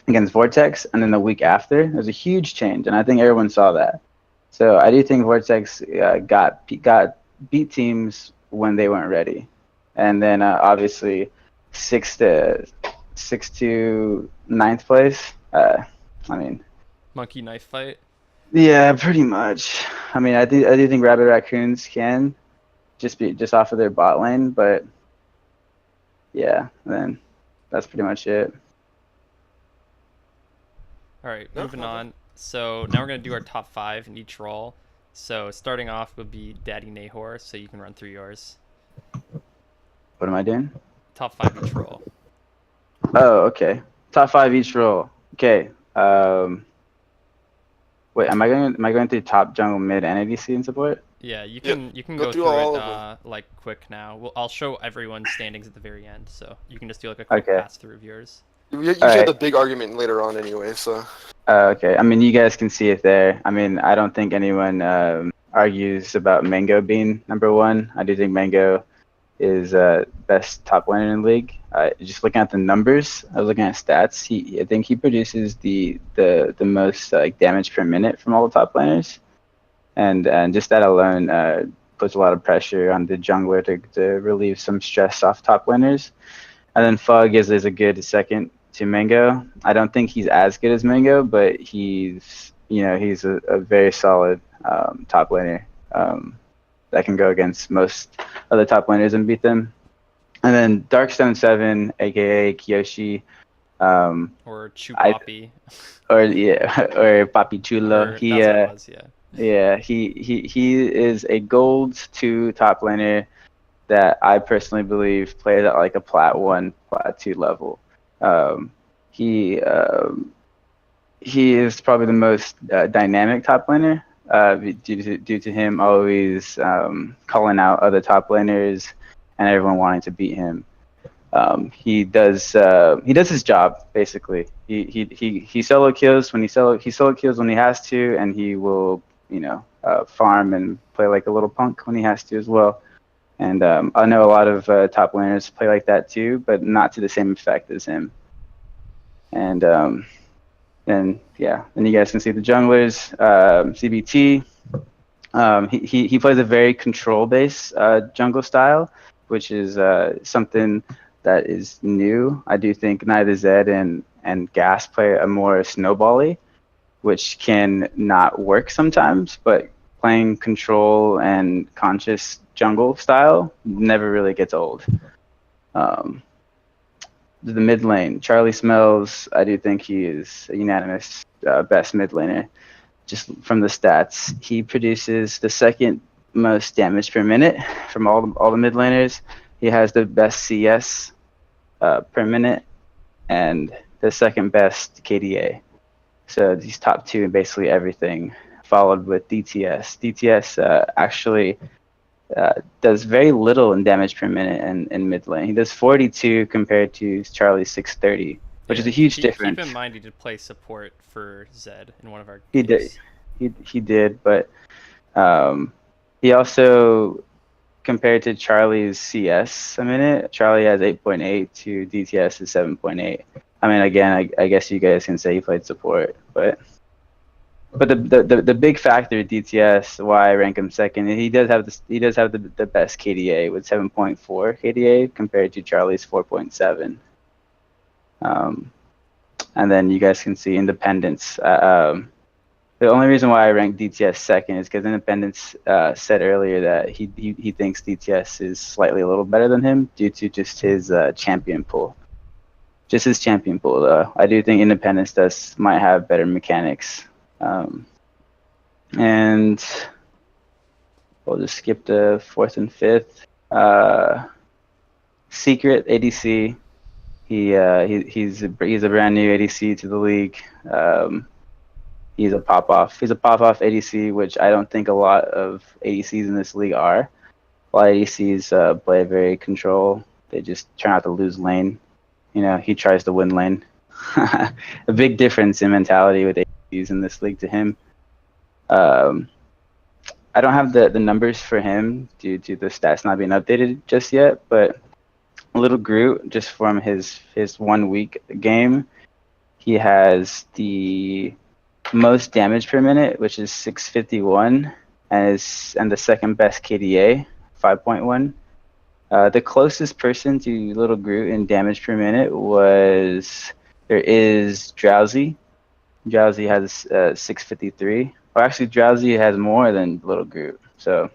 against Vortex, and then the week after, there's a huge change, and I think everyone saw that. So I do think Vortex got beat teams when they weren't ready, and then obviously 6 to ninth place. I mean, Monkey knife fight. yeah, pretty much. I mean, I do think Rabbit Raccoons can just off of their bot lane, but yeah, then that's pretty much it. All right, No, moving okay. on. So now we're gonna do our top 5 in each role. So starting off would be Daddy Nahor. So you can run through yours. What am I doing? Top 5 each role. Oh, okay. Top 5 each role. Okay. Wait, am I going through top jungle mid and ADC and support? Yeah, you Yep. can Go go through through all it of them. like quick now. I'll show everyone's standings at the very end, so you can just do like a quick Okay. pass through of yours. You usually All have right. the big argument later on anyway, so. Okay. I mean, you guys can see it there. I mean, I don't think anyone argues about Mango being number one. I do think Mango is best top laner in the league. Just looking at the numbers, I was looking at stats. I think he produces the most damage per minute from all the top laners, and just that alone puts a lot of pressure on the jungler to relieve some stress off top laners. And then Fug is a good second to Mango. I don't think he's as good as Mango, but he's a very solid top laner that can go against most of the top laners and beat them. And then Darkstone 7, aka Kiyoshi, Or I Chupapi. or yeah, or Papi Chulo. Or that's what it was, yeah. Yeah, he is a gold 2 top laner that I personally believe plays at like a plat 1, plat 2 level. Um, he um, he is probably the most dynamic top laner due to him always calling out other top laners and everyone wanting to beat him. He does his job basically. He solo kills when he solo kills when he has to, and he will farm and play like a little punk when he has to as well. And I know a lot of top laners play like that too, but not to the same effect as him. And then you guys can see the junglers. CBT. He plays a very control-based jungle style, which is something that is new. I do think neither Zed and Gas play a more snowbally, which can not work sometimes, but playing control and conscious jungle style never really gets old. The mid lane, Charlie Smells, I do think he is a unanimous best mid laner. Just from the stats, he produces the second most damage per minute from all the mid laners. He has the best CS per minute and the second best KDA. So he's top 2 in basically everything, followed with DTS. DTS actually does very little in damage per minute in mid lane. He does 42 compared to Charlie's 630, which is a huge difference. Keep in mind he did play support for Zed in one of our He games. did. He did, but he also compared to Charlie's CS a minute. Charlie has 8.8 to DTS is 7.8. I mean, again, I guess you guys can say he played support, but the big factor DTS why I rank him second, he does have the best KDA with 7.4 KDA compared to Charlie's 4.7. And then you guys can see Independence. The only reason why I rank DTS second is because Independence said earlier that he thinks DTS is slightly a little better than him due to just his champion pool. Just his champion pool, though. I do think Independence might have better mechanics. And we'll just skip to 4th and 5th. Secret ADC. He's a brand new ADC to the league. He's a pop off. He's a pop off ADC, which I don't think a lot of ADCs in this league are. A lot of ADCs play very control. They just try not to lose lane. He tries to win lane. A big difference in mentality with ADCs in this league to him. I don't have the numbers for him due to the stats not being updated just yet, but Little Groot, just from his 1 week game, He has the most damage per minute, which is 651, and the second best KDA, 5.1. The closest person to Little Groot in damage per minute there is Drowsy. Drowsy has 653. Or actually, Drowsy has more than Little Groot. So,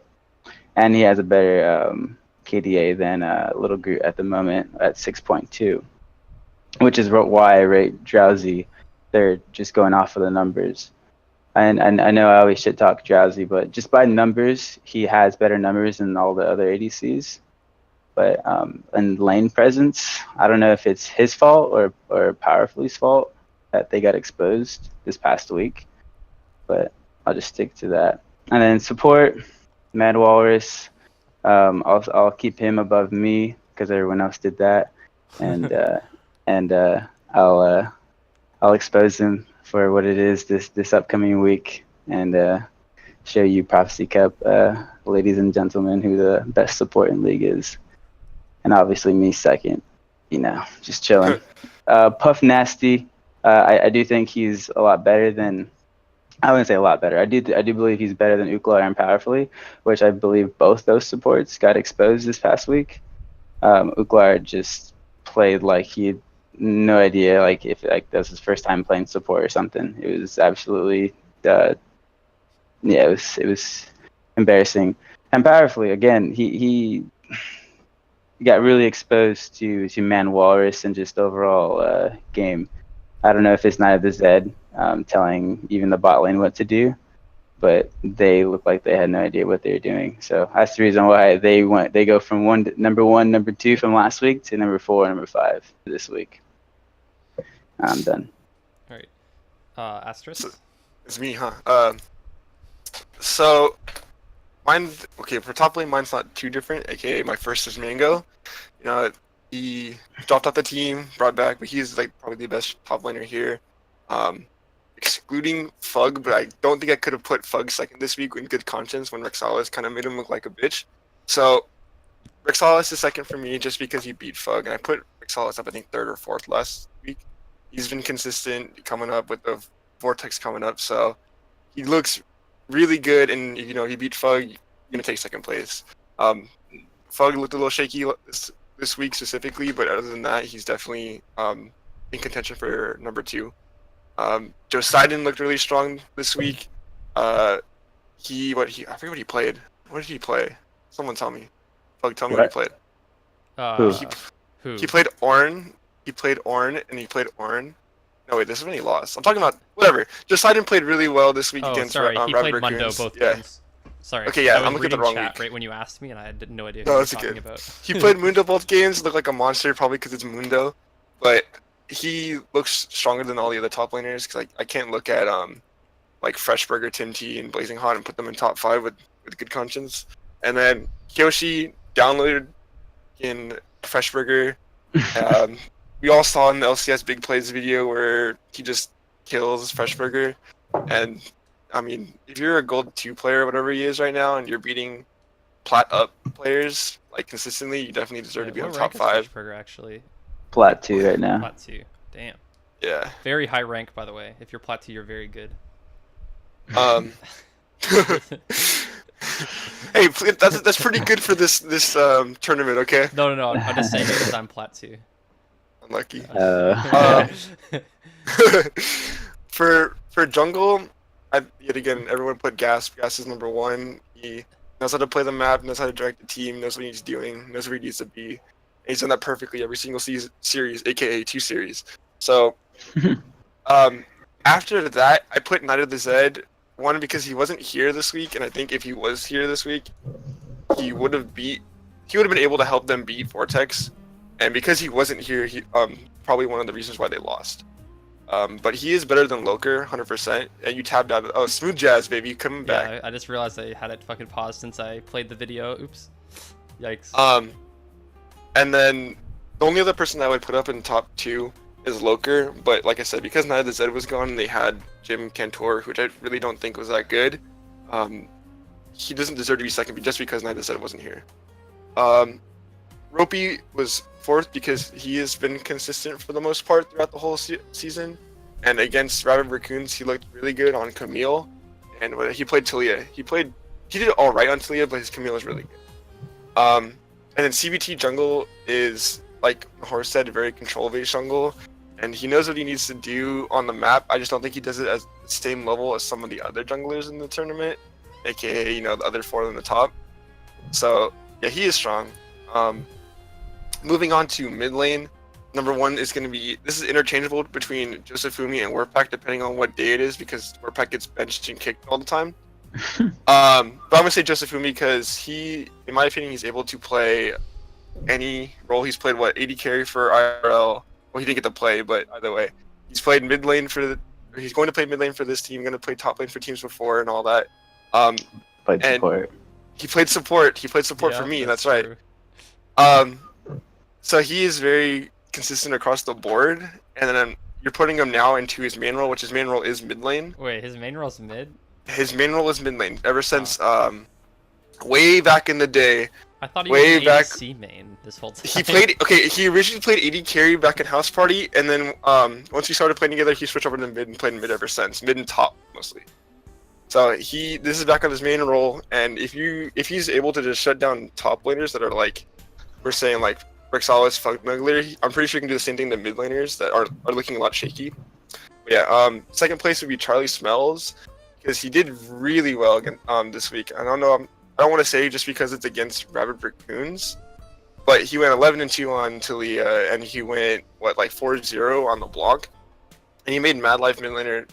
and he has a better KDA than Little Groot at the moment at 6.2, which is why I rate Drowsy. They're just going off of the numbers. And I know I always shit talk Drowsy, but just by numbers, he has better numbers than all the other ADCs. But in lane presence, I don't know if it's his fault or Powerfully's fault that they got exposed this past week. But I'll just stick to that. And then support, Mad Walrus. I'll keep him above me because everyone else did that, and I'll expose him for what it is this upcoming week, and show you Prophecy Cup, ladies and gentlemen, who the best support in league is, and obviously me second. Just chilling. Puff Nasty. I do think he's a lot better than. I wouldn't say a lot better. I do believe he's better than Uklar and Powerfully, which I believe both those supports got exposed this past week. Uklar just played like he had no idea, like if that was his first time playing support or something. It was absolutely, it was embarrassing. And Powerfully, again, he got really exposed to Man Walrus and just overall game. I don't know if it's Night of the Zed telling even the bot lane what to do, but they look like they had no idea what they were doing. So that's the reason why they go from number one, number two from last week to number 4, number 5 this week. I'm done. All right. Astrus? It's me, huh? So mine, okay, for top lane, mine's not too different. AKA my first is Mango. He dropped off the team, brought back, but he's like probably the best top laner here. Excluding Fug, but I don't think I could have put Fug second this week in good conscience when Rexalis kind of made him look like a bitch. So Rexalis is second for me just because he beat Fug, and I put Rexalis up I think 3rd or 4th last week. He's been consistent coming up with the Vortex coming up, so he looks really good, and he beat Fug. You're gonna take second place. Fug looked a little shaky this week specifically, but other than that, he's definitely in contention for number 2. Josidon looked really strong this week. I forget what he played. What did he play? Someone tell me. Fug, tell me what he played. Who? He played Ornn. He played Ornn, and he played Ornn. No, wait, this is when he lost. I'm talking about whatever. Josidon played really well this week against sorry. He Rabbit played Mundo Raccoons. both Yeah. games. Sorry. Okay, yeah, I was I'm looking at the reading wrong chat week. right when you asked me, and I had no idea No, what you were it's talking okay. about. He played Mundo both games, looked like a monster, probably because it's Mundo. But he looks stronger than all the other top laners, because I can't look at like Freshburger, Tim T, and Blazing Hot and put them in top 5 with good conscience. And then Kyoshi downloaded in Freshburger. We all saw in the LCS Big Plays video where he just kills Freshburger. And I mean, if you're a gold 2 player, whatever he is right now, and you're beating plat up players like consistently, you definitely deserve to be on what top rank is 5. Freshburger, actually? Plat 2 right now. Plat 2. Damn. Yeah. Very high rank, by the way. If you're Plat 2, you're very good. Hey, that's pretty good for this tournament, okay? No. I'm just saying because I'm Plat 2. Unlucky. Uh, For jungle, yet again, everyone put Gas. Gas is number 1. He knows how to play the map, knows how to direct the team, knows what he's doing, knows where he needs to be. And he's done that perfectly every single series, aka 2 series. So, after that, I put Night of the Zed. 1, because he wasn't here this week, and I think if he was here this week, he would have been able to help them beat Vortex. And because he wasn't here, he probably one of the reasons why they lost. But he is better than Loker, 100%. And you tabbed out. Oh, Smooth Jazz, baby, coming back. Yeah, I just realized I had it fucking paused since I played the video. Oops. Yikes. And then the only other person I would put up in top 2 is Loker. But like I said, because Night of the Zed was gone, they had Jim Cantor, which I really don't think was that good. He doesn't deserve to be second just because Night of the Zed wasn't here. Ropey was 4th because he has been consistent for the most part throughout the whole season. And against Rabbit Raccoons, he looked really good on Camille, and he played Talia. He did all right on Talia, but his Camille was really good. And then CBT jungle is, like Nahor said, very control-based jungle, and he knows what he needs to do on the map. I just don't think he does it at the same level as some of the other junglers in the tournament, aka the other 4 in the top. So yeah, he is strong. Moving on to mid lane, number 1 is going to be, this is interchangeable between Josefumi and Warpack depending on what day it is, because Warpack gets benched and kicked all the time. But I'm gonna say Josefumi because he, in my opinion, he's able to play any role. He's played 80 carry for IRL. Well, he didn't get to play, but either way, he's played mid lane he's going to play mid lane for this team. Going to play top lane for teams before and all that. Played support. He played support. He played support for me. That's right. So he is very consistent across the board, and then you're putting him now into his main role, which his main role is mid lane. Wait, his main role's mid? His main role is mid lane ever since way back in the day. I thought he was an ADC main this whole time. He originally played AD carry back in House Party, and then once we started playing together, he switched over to mid and played mid ever since, mid and top mostly. So this is back on his main role, and if he's able to just shut down top laners that are like, we're saying like Rexalis, fuck Nuggler, I'm pretty sure he can do the same thing to mid laners that are looking a lot shaky. But yeah, second place would be Charlie Smells, because he did really well again this week. I don't want to say just because it's against Rabbit Raccoons, but he went 11-2 on Talia, and he went 4-0 on the block, and he made Mad Life mid laner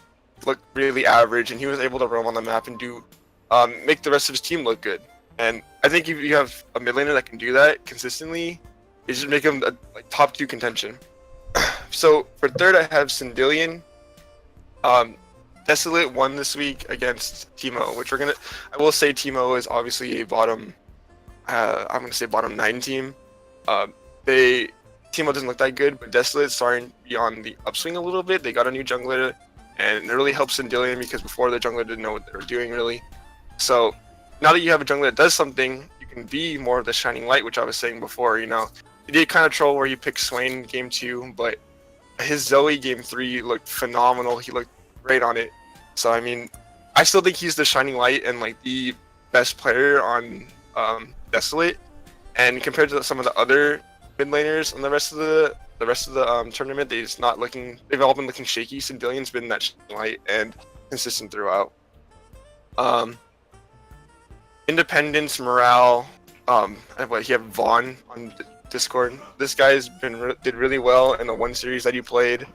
look really average, and he was able to roam on the map and do make the rest of his team look good. And I think if you have a mid laner that can do that consistently, it should make him a top 2 contention. So for third, I have Sindillion. Desolate won this week against Teemo, which I will say Teemo is obviously a bottom, I'm gonna say bottom 9 team. Teemo doesn't look that good, but Desolate is starting to be on the upswing a little bit. They got a new jungler, and it really helps Sindillion because before the jungler didn't know what they were doing really. So now that you have a jungler that does something, you can be more of the shining light, which I was saying before. He did kind of troll where he picked Swain game 2, but his Zoe game 3 looked phenomenal. He looked great on it. So I mean, I still think he's the shining light and the best player on Desolate. And compared to some of the other mid laners and the rest of the tournament, they've all been looking shaky. Sindillion's been that shining light and consistent throughout. Independence, morale. He had Vaughn on Discord. This guy's did really well in the one series that he played.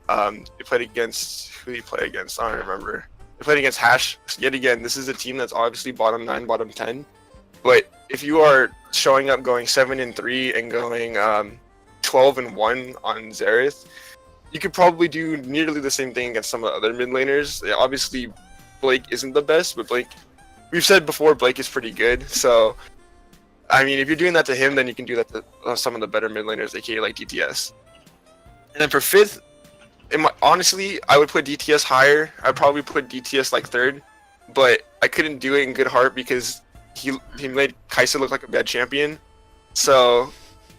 He played against, who did he play against? I don't remember. He played against Hash. Yet again, this is a team that's obviously bottom 9, bottom 10. But if you are showing up going 7-3 and going 12-1 on Xerath, you could probably do nearly the same thing against some of the other mid laners. Obviously, Blake isn't the best, but we've said before, Blake is pretty good. So, I mean, if you're doing that to him, then you can do that to some of the better mid laners, aka like DTS. And then for fifth, honestly, I would put DTS higher. I'd probably put DTS third, but I couldn't do it in good heart because he made Kai'Sa look like a bad champion. So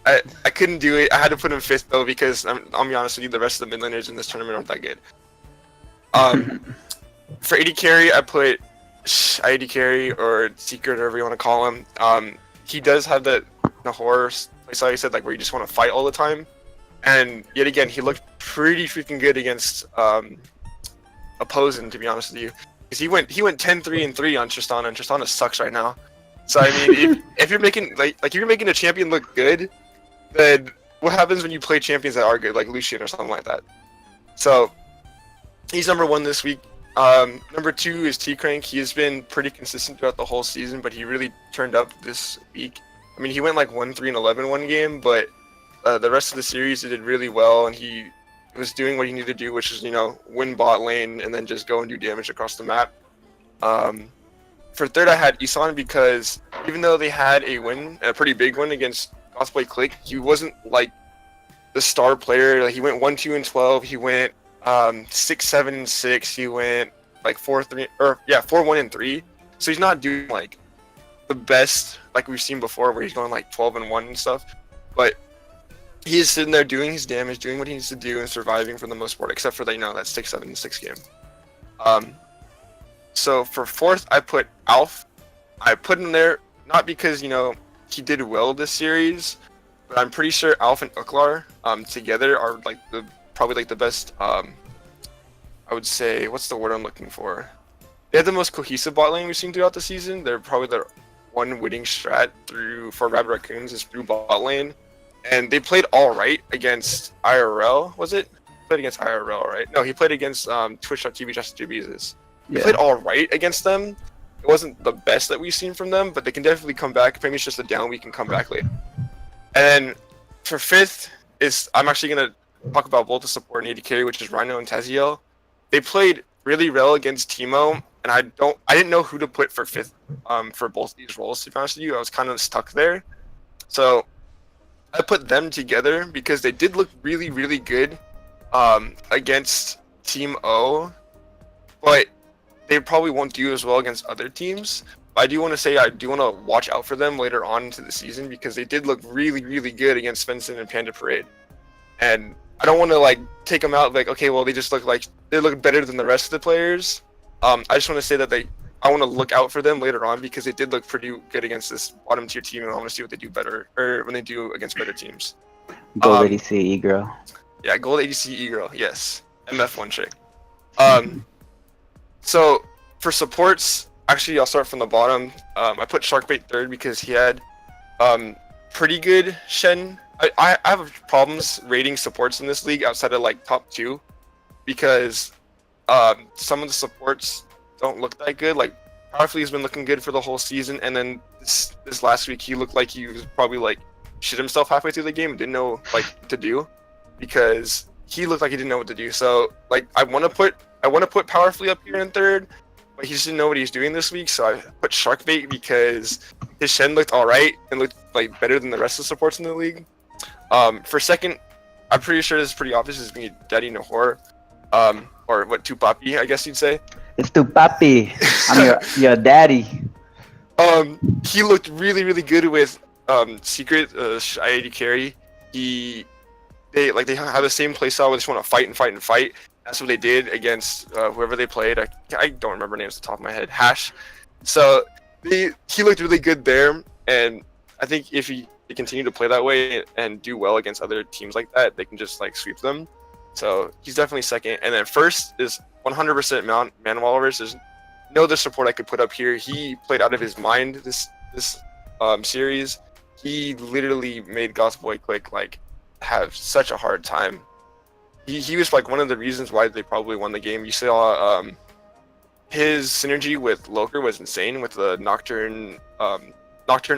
I couldn't do it. I had to put him fifth though because I'll be honest with you, the rest of the mid laners in this tournament aren't that good. For AD carry, I put AD carry or Secret, whatever you want to call him. He does have that Nahor, like I said, where you just want to fight all the time. And yet again, he looked pretty freaking good against opposing, to be honest with you, because he went 10-3-3 on Tristana, and Tristana sucks right now. So I mean, if you're making if you're making a champion look good, then what happens when you play champions that are good, like Lucian or something like that? So he's number 1 this week. Number 2 is T-Crank. He has been pretty consistent throughout the whole season, but he really turned up this week. I mean, he went 1-3-11 one game, but the rest of the series he did really well, and he was doing what he needed to do, which is win bot lane and then just go and do damage across the map. For third, I had Isan because even though they had a pretty big win against Cosplay Click, he wasn't the star player. He went 1-2-12. He went 6-7-6. He went 4-1-3. So he's not doing the best we've seen before, where he's going 12-1 and stuff. But he is sitting there doing his damage, doing what he needs to do, and surviving for the most part, except for that, that 6-7-6 game. So for fourth, I put Alf. I put him there not because he did well this series, but I'm pretty sure Alf and Uklar together are like probably like the best. I would say, what's the word I'm looking for? They have the most cohesive bot lane we've seen throughout the season. They're probably the one winning strat for Rabbit Raccoons is through bot lane, and they played all right against IRL. Was it? Played against IRL, right? No, he played against Twitch.tv Justin Beezus. He played all right against them. It wasn't the best that we've seen from them, but they can definitely come back. Maybe it's just a down week and come back later. And then for fifth I'm actually gonna talk about both the support and AD carry, which is Rhino and Taziel. They played really well against Teemo, and I didn't know who to put for fifth for both these roles. To be honest with you, I was kind of stuck there. So I put them together because they did look really, really good against Team O, but they probably won't do as well against other teams. But I do want to say I do want to watch out for them later on into the season because they did look really, really good against Svensson and Panda Parade. And I don't want to like take them out like, okay, well they look better than the rest of the players. I just want to say that I want to look out for them later on because they did look pretty good against this bottom tier team, and I want to see what they do better or when they do against better teams. Gold ADC E-Girl. Yeah, Gold ADC E-Girl, yes. MF1 chick. So for supports, actually I'll start from the bottom. I put Sharkbait third because he had pretty good Shen. I have problems rating supports in this league outside of like top 2 because some of the supports don't look that good. Like Powerfully has been looking good for the whole season, and then this last week he looked like he was probably like shit himself halfway through the game and didn't know like what to do because he looked like he didn't know what to do. So like I want to put Powerfully up here in third, but he just didn't know what he's doing this week. So I put Sharkbait because his Shen looked alright and looked like better than the rest of the supports in the league. For second, I'm pretty sure this is pretty obvious. It's gonna be Daddy Nahor, or what Tupapi, I guess you'd say. It's tu papi. I'm your daddy. He looked really, really good with Secret IAD carry. They have the same playstyle where they just want to fight and fight and fight. That's what they did against whoever they played. I don't remember names off the top of my head. Hash. So he looked really good there, and I think if they continue to play that way and do well against other teams like that, they can just like sweep them. So he's definitely second, and then first is 100% Manwalrus. There's no other support I could put up here. He played out of his mind this series. He literally made Gothboy Click like have such a hard time. He was like one of the reasons why they probably won the game. You saw his synergy with Loker was insane with the Nocturne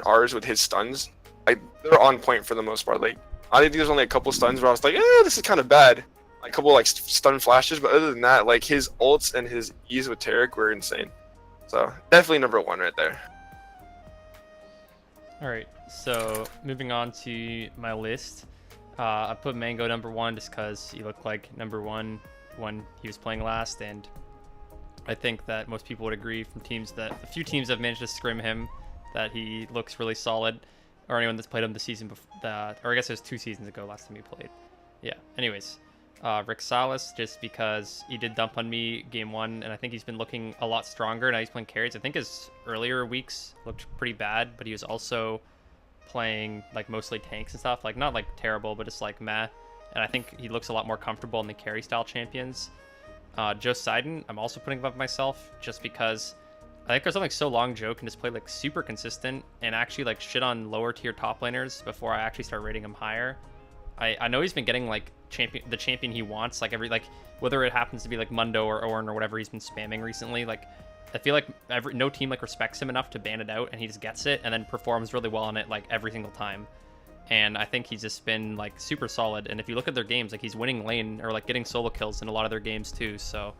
R's with his stuns. Like they're on point for the most part. Like I think there's only a couple stuns where I was like, this is kind of bad. Like a couple like stun flashes, but other than that, like his ults and his E's with Taric were insane. So definitely number 1 right there. All right, so moving on to my list, I put Mango number 1 just because he looked like number 1 when he was playing last, and I think that most people would agree from a few teams have managed to scrim him that he looks really solid, or anyone that's played him the season before, or I guess it was 2 seasons ago last time he played. Yeah. Anyways. Rick Salas, just because he did dump on me game 1, and I think he's been looking a lot stronger. Now he's playing carries. I think his earlier weeks looked pretty bad, but he was also playing like mostly tanks and stuff, like not like terrible, but just like meh. And I think he looks a lot more comfortable in the carry style champions. Joe Seiden, I'm also putting above myself just because I think there's something so long Joe can just play like super consistent and actually like shit on lower tier top laners before I actually start rating him higher. I know he's been getting like the champion he wants, like whether it happens to be like Mundo or Ornn or whatever he's been spamming recently. Like I feel like no team like respects him enough to ban it out, and he just gets it and then performs really well on it like every single time. And I think he's just been like super solid. And if you look at their games, like he's winning lane or like getting solo kills in a lot of their games too. So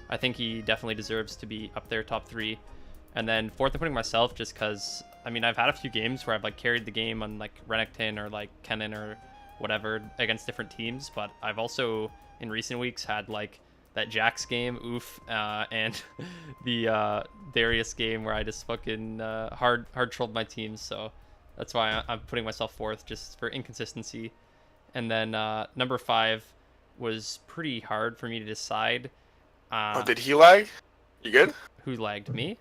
I think he definitely deserves to be up there top 3. And then fourth, I'm putting myself just because I mean I've had a few games where I've like carried the game on like Renekton or like Kennen or whatever against different teams, but I've also in recent weeks had like that Jax game, and the Darius game where I just fucking hard trolled my teams. So that's why I'm putting myself fourth, just for inconsistency. And then number 5 was pretty hard for me to decide. Oh, did he lag? You good? Who lagged me?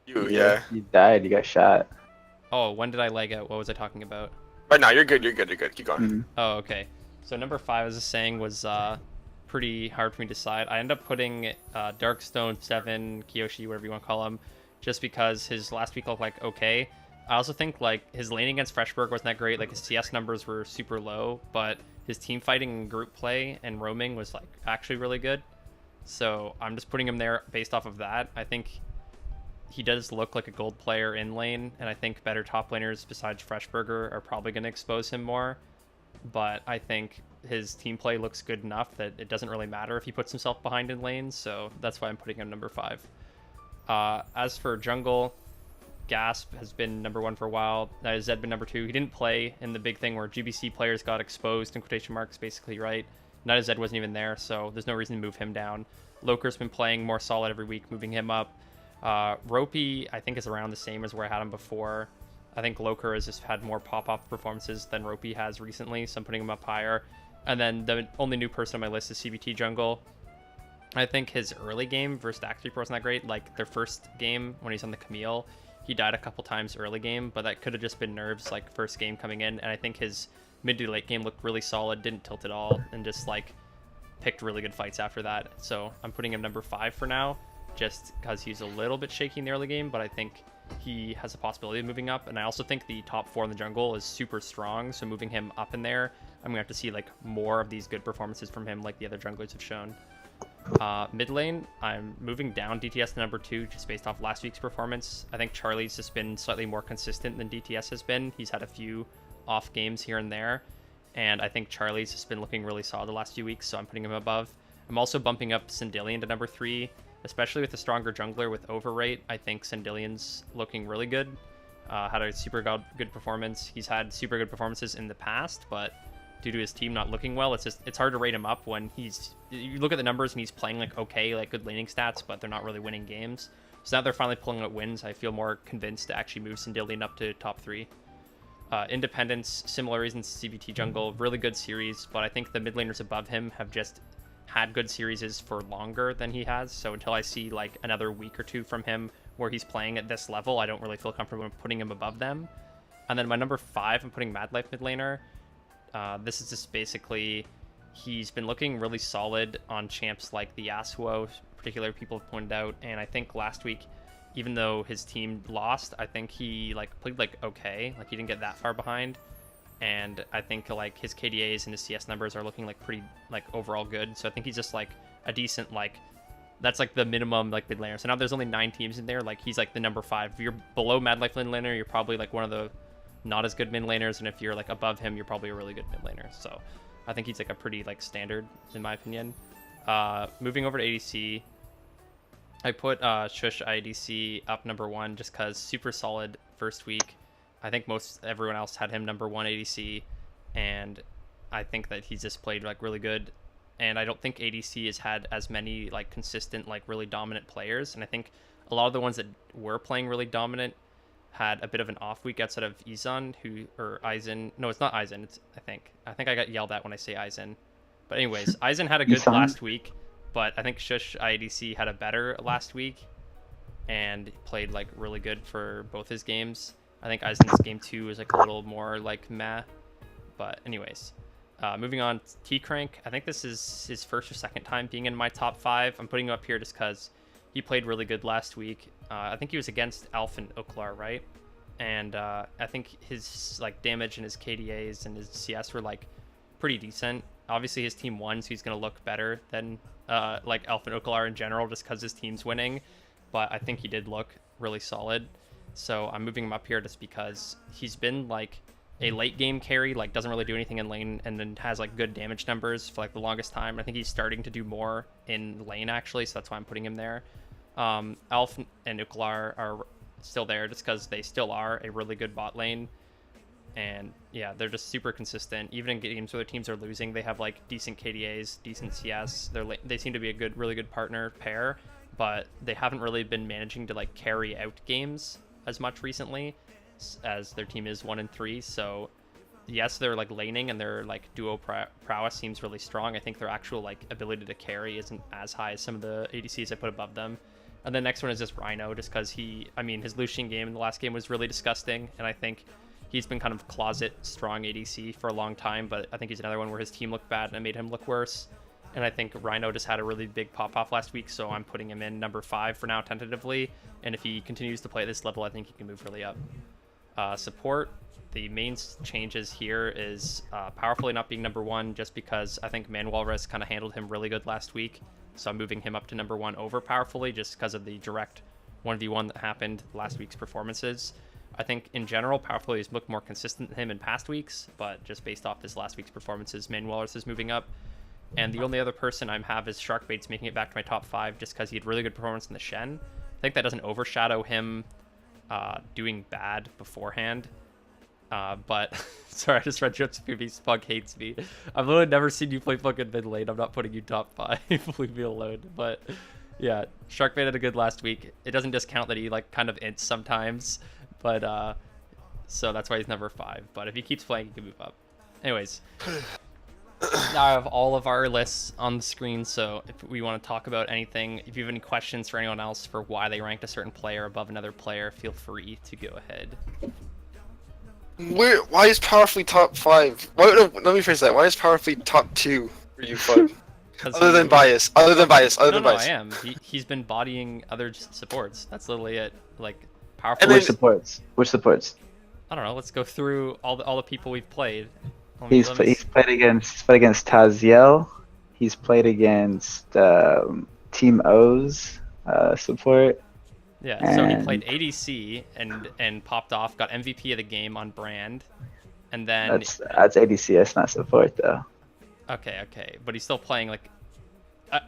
You, yeah. You died. You got shot. Oh, when did I lag out? What was I talking about? Right now, you're good. You're good. You're good. Keep going. Mhm. Oh, okay. So number 5, as I was saying, was pretty hard for me to decide. I ended up putting Darkstone 7, Kiyoshi, whatever you want to call him, just because his last week looked like okay. I also think like his laning against Freshberg wasn't that great. Like his CS numbers were super low, but his team fighting and group play and roaming was like actually really good. So I'm just putting him there based off of that. I think he does look like a gold player in lane, and I think better top laners besides Freshberger are probably going to expose him more. But I think his team play looks good enough that it doesn't really matter if he puts himself behind in lanes, so that's why I'm putting him number 5. As for jungle, Gasp has been number 1 for a while. Zed been number 2. He didn't play in the big thing where GBC players got exposed, in quotation marks, basically, right? Zed wasn't even there, so there's no reason to move him down. Loker's been playing more solid every week, moving him up. Ropey, I think, is around the same as where I had him before. I think Loker has just had more pop-off performances than Ropey has recently, so I'm putting him up higher. And then the only new person on my list is CBT Jungle. I think his early game versus Daxter wasn't that great. Like, their first game, when he's on the Camille, he died a couple times early game, but that could have just been nerves, like, first game coming in. And I think his mid to late game looked really solid, didn't tilt at all, and just, like, picked really good fights after that. So I'm putting him number 5 for now, just because he's a little bit shaky in the early game, but I think he has a possibility of moving up. And I also think the top 4 in the jungle is super strong, so moving him up in there, I'm gonna have to see like more of these good performances from him like the other junglers have shown. Mid lane, I'm moving down DTS to number 2 just based off last week's performance. I think Charlie's just been slightly more consistent than DTS has been. He's had a few off games here and there, and I think Charlie's just been looking really solid the last few weeks, so I'm putting him above. I'm also bumping up Syndillion to number 3, especially with a stronger jungler with overrate. I think Syndillion's looking really good. Had a super good performance. He's had super good performances in the past, but due to his team not looking well, it's hard to rate him up when you look at the numbers and he's playing like okay, like good laning stats, but they're not really winning games. So now they're finally pulling out wins. I feel more convinced to actually move Syndillion up to top 3. Independence, similar reasons to CBT Jungle, really good series, but I think the mid laners above him have just had good series for longer than he has. So until I see like another week or 2 from him where he's playing at this level, I don't really feel comfortable putting him above them. And then my number 5, I'm putting Mad Life mid laner. This is just basically, he's been looking really solid on champs like the Yasuo, particular people have pointed out, and I think last week, even though his team lost, I think he like played like okay, like he didn't get that far behind, and I think like his KDAs and his CS numbers are looking like pretty like overall good. So I think he's just like a decent, like that's like the minimum like mid laner. So now there's only 9 teams in there, like he's like the number 5. If you're below Mad Life mid laner, you're probably like one of the not as good mid laners, and if you're like above him, you're probably a really good mid laner. So I think he's like a pretty like standard in my opinion. Moving over to ADC, I put Shush IDC up number 1 just because super solid first week. I think everyone else had him number 1 ADC, and I think that he's just played like really good. And I don't think ADC has had as many like consistent like really dominant players, and I think a lot of the ones that were playing really dominant had a bit of an off week outside of Izan, or Aizen. No, it's not Aizen. It's I think I got yelled at when I say Aizen. But anyways, Aizen had a good last week, but I think Shush IDC had a better last week and played like really good for both his games. I think Aizen's game 2 was like a little more like meh. But anyways, moving on, T-Crank. I think this is his first or second time being in my top 5. I'm putting him up here just because he played really good last week. I think he was against Alf and Uklar, right? And I think his like damage and his KDAs and his CS were like pretty decent. Obviously his team won, so he's going to look better than like Alf and Uklar in general just because his team's winning. But I think he did look really solid. So I'm moving him up here just because he's been like a late game carry, like doesn't really do anything in lane, and then has like good damage numbers for like the longest time. I think he's starting to do more in lane actually, so that's why I'm putting him there. Alf and Uklar are still there just because they still are a really good bot lane, and yeah, they're just super consistent. Even in games where their teams are losing, they have like decent KDAs, decent CS. They seem to be a really good partner pair, but they haven't really been managing to like carry out games as much recently, as their team is 1-3. So yes, they're like laning and their like duo prowess seems really strong. I think their actual like ability to carry isn't as high as some of the ADCs I put above them. And the next one is just Rhino, just because his Lucian game in the last game was really disgusting, and I think he's been kind of closet strong ADC for a long time, but I think he's another one where his team looked bad and it made him look worse. And I think Rhino just had a really big pop-off last week, so I'm putting him in number 5 for now tentatively, and if he continues to play at this level, I think he can move really up. Support, the main changes here is Powerfully not being number 1, just because I think Manuelres kind of handled him really good last week, so I'm moving him up to number 1 over Powerfully, just because of the direct 1v1 that happened last week's performances. I think in general, Powerfully has looked more consistent than him in past weeks, but just based off this last week's performances, Manuelres is moving up. And the only other person I have is Sharkbait's making it back to my top 5 just because he had really good performance in the Shen. I think that doesn't overshadow him doing bad beforehand. But sorry, I just read Drips PB. Spug hates me. I've literally never seen you play fucking mid lane. I'm not putting you top 5. Leave me alone. But yeah, Sharkbait had a good last week. It doesn't discount that he like kind of ints sometimes, but so that's why he's number 5. But if he keeps playing, he can move up. Anyways. Now I have all of our lists on the screen, so if we want to talk about anything, if you have any questions for anyone else for why they ranked a certain player above another player, feel free to go ahead. Why is Powerfully top 5? Let me rephrase that. Why is Powerfully top 2 for you, Fud? Other than bias. No, I am. He's been bodying other supports. That's literally it. Like, Powerfully. Which supports? I don't know. Let's go through all the people we've played. He's played against Taziel. He's played against Team O's support. Yeah, so he played ADC and popped off, got MVP of the game on Brand, and then that's ADC. That's not support though. Okay, but he's still playing like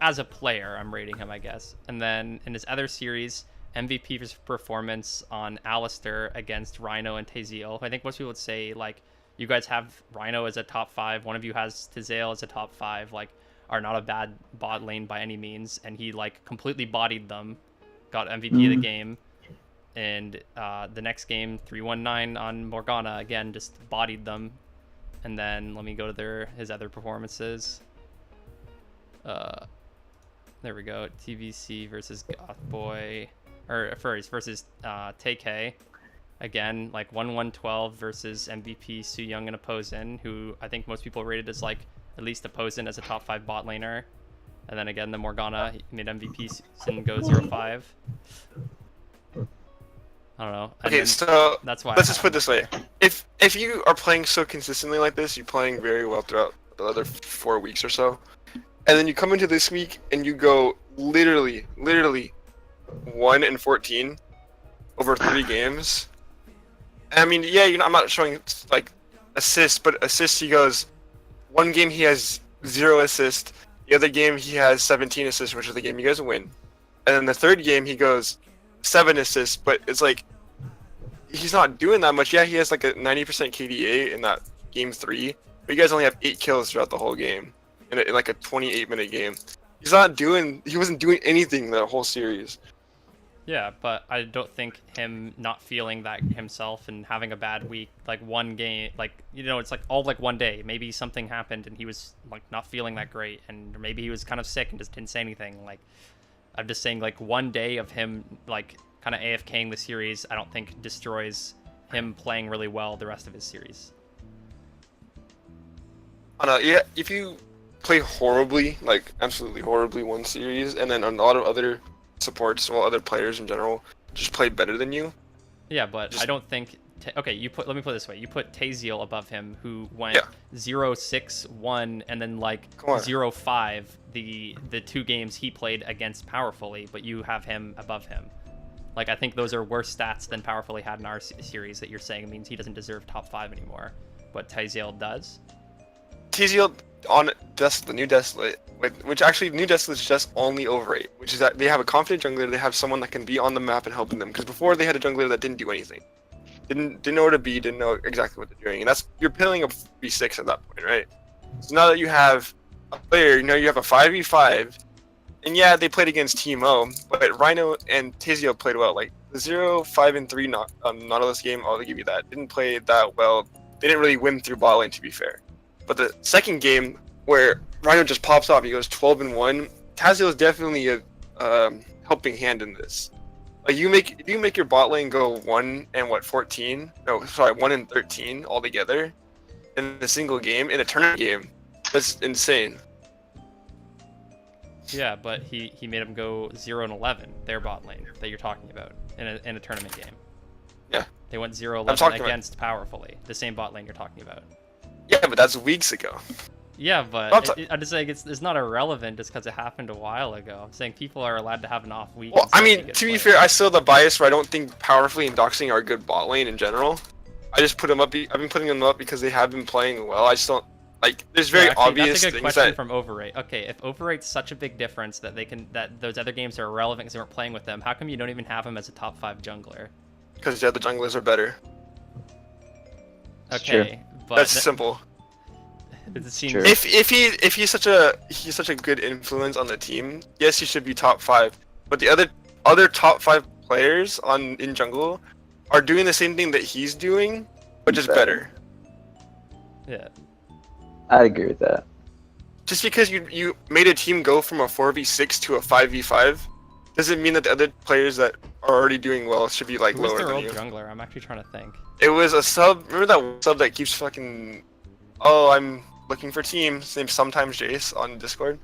as a player. I'm rating him, I guess. And then in his other series, MVP for his performance on Alistair against Rhino and Taziel. I think most people would say like, you guys have Rhino as a top 5, one of you has Taziel as a top 5, like, are not a bad bot lane by any means, and he, like, completely bodied them, got MVP of the game, and the next game, 319 on Morgana, again, just bodied them, and then let me go to his other performances. There we go, TVC versus Gothboy, or first, versus TK. Again, like 1-1-12 versus MVP Su Young and Oposin, who I think most people rated as like at least Oposin as a top 5 bot laner. And then again, the Morgana mid MVP season go 0-5. I don't know. And okay, so that's why let's just put it this way: if you are playing so consistently like this, you're playing very well throughout the other 4 weeks or so, and then you come into this week and you go literally 1-14 over 3 games. I mean, yeah, I'm not showing like assists, but assists he goes, one game he has 0 assists, the other game he has 17 assists, which is the game you guys win, and then the third game he goes 7 assists, but it's like he's not doing that much. Yeah, he has like a 90% KDA in that game 3, but you guys only have 8 kills throughout the whole game in like a 28-minute game. He wasn't doing anything that whole series. Yeah, but I don't think him not feeling that himself and having a bad week, like one game, like, you know, it's like all like one day. Maybe something happened and he was like not feeling that great, and maybe he was kind of sick and just didn't say anything. Like, I'm just saying, like, one day of him like kind of AFKing the series, I don't think destroys him playing really well the rest of his series. I don't know, yeah, if you play horribly, like absolutely horribly one series, and then a lot of other supports, well, other players in general, just play better than you. Yeah, but I don't think. Okay, let me put it this way: you put Taziel above him, who went 0-6-1 and then like 0-5 the 2 games he played against Powerfully, but you have him above him. Like, I think those are worse stats than Powerfully had in our series that you're saying means he doesn't deserve top 5 anymore, but Taziel does. Taziel on the new Desolate, which actually new Desolate is just only overrate, which is that they have a confident jungler, they have someone that can be on the map and helping them, because before they had a jungler that didn't do anything, didn't know where to be, didn't know exactly what they're doing, and that's, you're playing a 3-6 at that point, right? So now that you have a player, you know, you have a 5v5, and yeah, they played against Team O, but Rhino and Taziel played well. Like the 0-5-3 Nautilus game, I'll give you that. Didn't play that well they didn't really win through bot lane, to be fair. But the second game where Rhino just pops off, he goes 12-1. Tazio is definitely a helping hand in this. Like if you make your bot lane go 1-14, no, sorry, 1-13 altogether in a single game, in a tournament game, that's insane. Yeah, but he made them go 0-11, their bot lane that you're talking about in a tournament game. Yeah. They went 0-11 against Powerfully, the same bot lane you're talking about. Yeah, but that's weeks ago. Yeah, but I'm just saying it's not irrelevant just because it happened a while ago. I'm saying people are allowed to have an off week. Well, I mean, to be fair, I still have the bias where I don't think Powerfully and Doxing are a good bot lane in general. I just put them up. I've been putting them up because they have been playing well. I just don't like. There's very obvious that's a good things question that. from Overrate. Okay, if Overrate's such a big difference that those other games are irrelevant because they weren't playing with them, how come you don't even have him as a top 5 jungler? Because the other junglers are better. Okay, but that's simple. It seems... If he's such a good influence on the team, yes, he should be top 5. But the other top 5 players in jungle are doing the same thing that he's doing, but just better. Yeah, I agree with that. Just because you made a team go from a 4v6 to a 5v5 doesn't mean that the other players that are already doing well should be like Who's lower their than old you. jungler? I'm actually trying to think. It was a sub. Remember that sub that keeps fucking. Oh, I'm looking for teams. His name's sometimes Jace on Discord.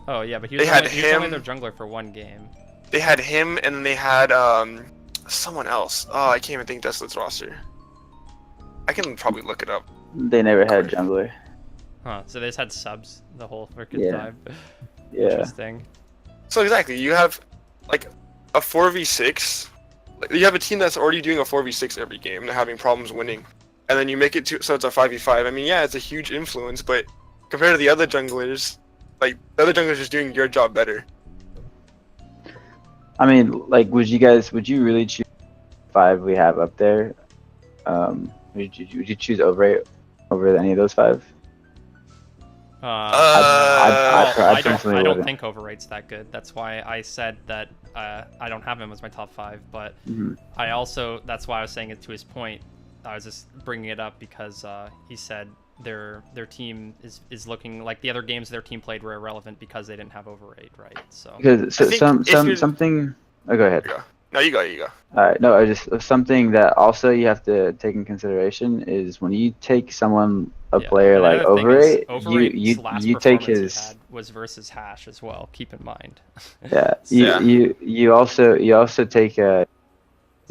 Oh yeah, but he was only their jungler for 1 game. They had him, and then they had someone else. Oh, I can't even think that's this roster. I can probably look it up. They never had jungler. Huh? So they just had subs the whole freaking time. Yeah. Interesting. So exactly, you have like a 4v6. You have a team that's already doing a 4v6 every game. They're having problems winning, and then you make it so it's a 5v5. I mean, yeah, it's a huge influence, but compared to the other junglers, like the other junglers just doing your job better. I mean, like, would you really choose 5 we have up there? Would you choose Overrate over any of those 5? I don't think Overrate's that good. That's why I said that I don't have him as my top 5. But I also, that's why I was saying it to his point. I was just bringing it up because he said their team is looking like the other games their team played were irrelevant because they didn't have Overrate, right? So because something. Oh, go ahead. Yeah. No, you go. All right. No, I just something that also you have to take in consideration is when you take a player like Overrate, you take his was versus Hash as well. Keep in mind. Yeah. You also take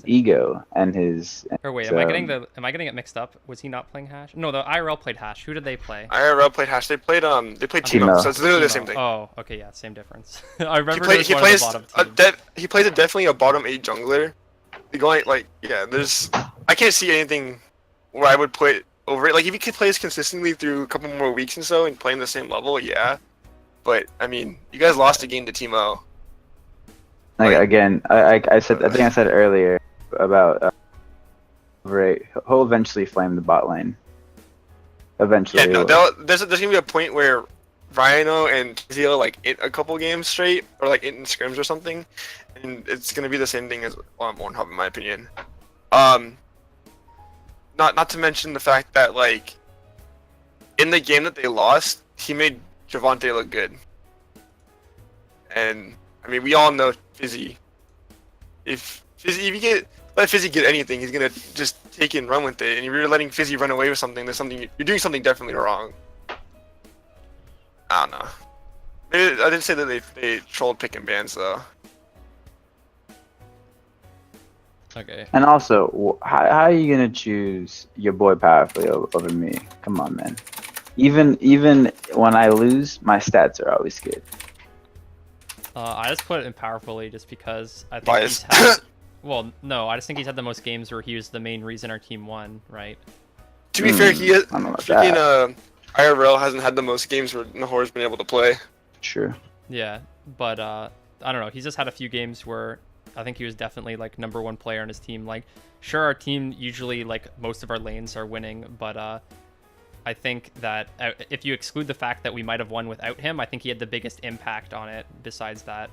ego and his. Or wait, am I getting it mixed up? Was he not playing Hash? No, the IRL played Hash. Who did they play? IRL played Hash. They played Teemo, so it's literally the same thing. Oh, okay, yeah, same difference. I remember he plays definitely a bottom 8 jungler. I can't see anything where I would put over it. Like if he plays consistently through a couple more weeks and so and playing the same level, yeah. But I mean, you guys lost a game to Teemo. Again, I think I said earlier about Overrate. He'll eventually flame the bot lane. Eventually. Yeah, no, there's gonna be a point where Rhino and Zio like hit a couple games straight, or like in scrims or something, and it's gonna be the same thing as Pornhub in my opinion. Not to mention the fact that like in the game that they lost, he made Javante look good, and I mean we all know Fizzy. If you let Fizzy get anything, he's gonna just take it and run with it. And if you're letting Fizzy run away with something, you're doing something definitely wrong. I don't know. I didn't say that they trolled pick and bans though. Okay. And also, how are you gonna choose your boy Powerfully over me? Come on, man. Even when I lose, my stats are always good. I just put it in Powerfully just because I think he's had. Well, no, I just think he's had the most games where he was the main reason our team won, right? To be fair, IRL hasn't had the most games where Nahor's been able to play. True. Yeah, but I don't know. He's just had a few games where I think he was definitely like #1 player on his team. Like, sure, our team usually like most of our lanes are winning, but I think that if you exclude the fact that we might have won without him, I think he had the biggest impact on it. Besides that,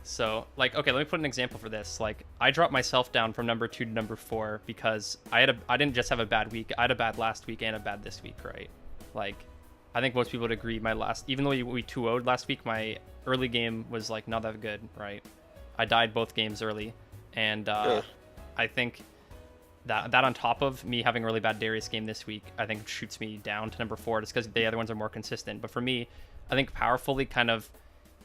So, like, okay, let me put an example for this. Like, I dropped myself down from number 2 to number 4 because I didn't just have a bad week. I had a bad last week and a bad this week, right? Like, I think most people would agree even though we 2-0'd last week, my early game was, like, not that good, right? I died both games early. And I think that on top of me having a really bad Darius game this week, I think shoots me down to number 4 just because the other ones are more consistent. But for me, I think Powerfully kind of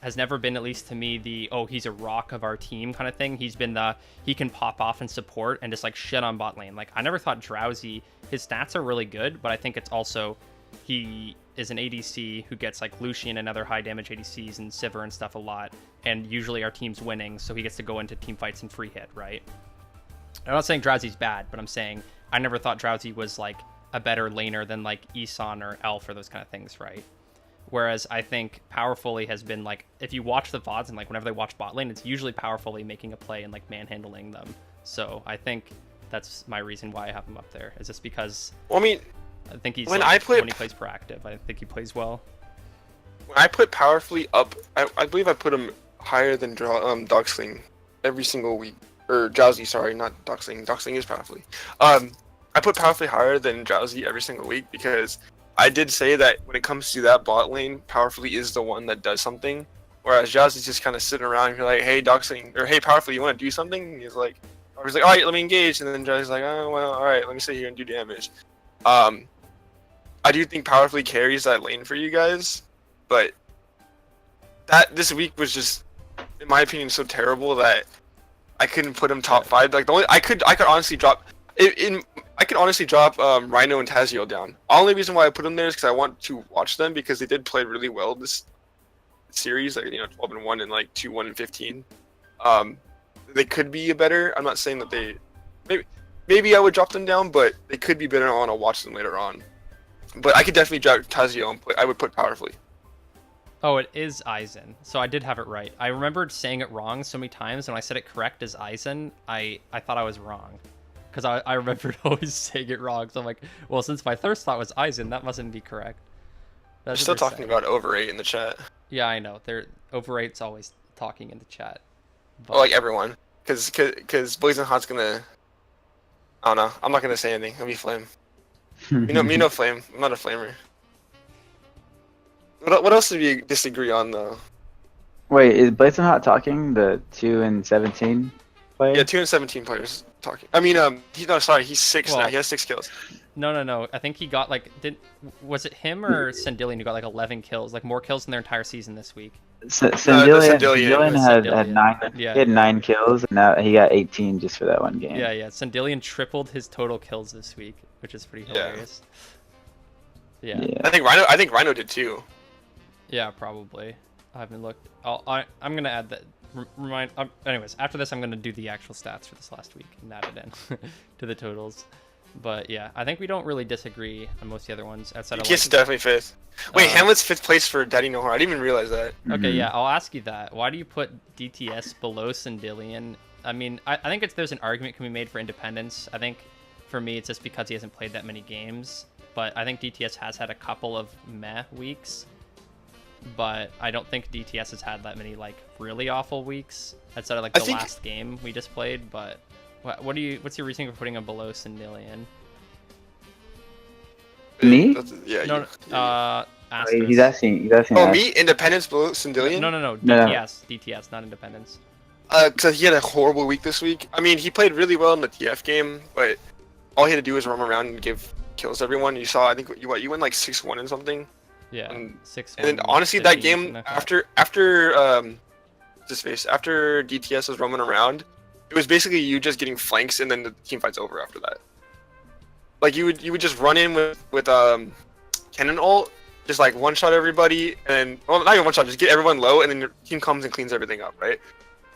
has never been, at least to me, the he's a rock of our team kind of thing. He's been he can pop off and support and just like shit on bot lane. Like, I never thought Drowsy, his stats are really good, but I think it's also he is an ADC who gets like Lucian and other high damage ADCs and Sivir and stuff a lot, and usually our team's winning, so he gets to go into team fights and free hit, right? I'm not saying Drowsy's bad, but I'm saying I never thought Drowsy was like a better laner than like Isan or Elf or those kind of things, right? Whereas I think Powerfully has been like, if you watch the VODs and like whenever they watch bot lane, it's usually Powerfully making a play and like manhandling them. So I think that's my reason why I have him up there. Is just because Well, I mean, I think he's when like, when he plays proactive, I think he plays well. when I put Powerfully up, I believe I put him higher than Doxling every single week. Or Drowsy, sorry, not Doxling. Doxling is Powerfully. I put Powerfully higher than Drowsy every single week because I did say that when it comes to that bot lane, Powerfully is the one that does something. Whereas Drowsy's just kind of sitting around and you're like, hey, Doxling, or hey, Powerfully, you want to do something? And he's like, all right, let me engage. And then Drowsy's like, oh, well, all right, let me sit here and do damage. I do think Powerfully carries that lane for you guys, but this week was just, in my opinion, so terrible that I couldn't put him top 5. Like, the only I could honestly drop Rhino and Tazio down. Only reason why I put them there is because I want to watch them, because they did play really well this series, like 12-1 and like 2-1 and 15. They could be better. I'm not saying that they maybe I would drop them down, but they could be better. I want to watch them later on. But I could definitely drop Tazio and I would put Powerfully. Oh, it is Aizen. So I did have it right. I remembered saying it wrong so many times, and when I said it correct as Aizen, I thought I was wrong. Because I remembered always saying it wrong. So I'm like, well, since my first thought was Aizen, that mustn't be correct. We're still talking about over 8 in the chat. Yeah, I know. Over 8's always talking in the chat. But... Well, like everyone. Because Blazing Hot's gonna... I don't know. I'm not gonna say anything. It'll be Flame. Me no Flame. I'm not a Flamer. What else did we disagree on, though? Wait, is Blazing Hot talking? The 2 and 17 player? Yeah, 2 and 17 players talking. I mean, he's 6 now. He has 6 kills. No. I think he got like, was it him or Sandillion who got like 11 kills, like more kills in their entire season this week? Sandillion had 9. Yeah. He had 9 kills, and now he got 18 just for that one game. Yeah. Sandillion tripled his total kills this week, which is pretty hilarious. Yeah. I think Rhino did too. Yeah, probably. I haven't looked. I'm gonna add that. Anyways, after this, I'm gonna do the actual stats for this last week and add it in to the totals. But yeah, I think we don't really disagree on most of the other ones outside of. DTS is definitely 5th. Wait, Hamlet's 5th place for Daddy Nahor. I didn't even realize that. Okay, yeah, I'll ask you that. Why do you put DTS below Sandillion? I mean, I think there's an argument can be made for independence. I think for me, it's just because he hasn't played that many games. But I think DTS has had a couple of meh weeks. But I don't think DTS has had that many like really awful weeks outside of like the last game we just played. But what's your reasoning for putting him below Sandillion? Me? Yeah. No, Astrus. Wait, he's asking. Oh, me? Independence below Sandillion? No. DTS, not Independence. Because he had a horrible week this week. I mean, he played really well in the TF game, but all he had to do was roam around and give kills to everyone. You saw, I think you went like 6-1 and something. Yeah, and 6-1. And then honestly, that game after DTS was roaming around, it was basically you just getting flanks, and then the team fight's over after that. Like you would just run in with cannon ult, just like one shot everybody, and well, not even one shot, just get everyone low, and then your team comes and cleans everything up, right?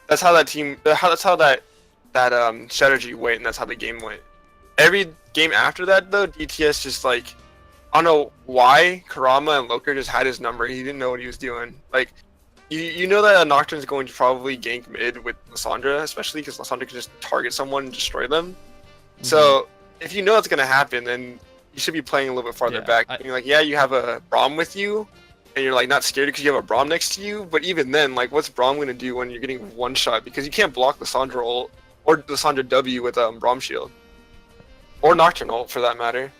That's how that team. That's how that strategy went, and that's how the game went. Every game after that, though, DTS just like. I don't know why Karama and Loker just had his number. He didn't know what he was doing. Like, you know that a Nocturne's going to probably gank mid with Lissandra, especially because Lissandra can just target someone and destroy them. Mm-hmm. So, if you know that's going to happen, then you should be playing a little bit farther back. You're like, yeah, you have a Braum with you, and you're like not scared because you have a Braum next to you. But even then, like, what's Braum gonna do when you're getting one shot? Because you can't block the Sandra ult or the Sandra W with Braum shield or Nocturne ult for that matter.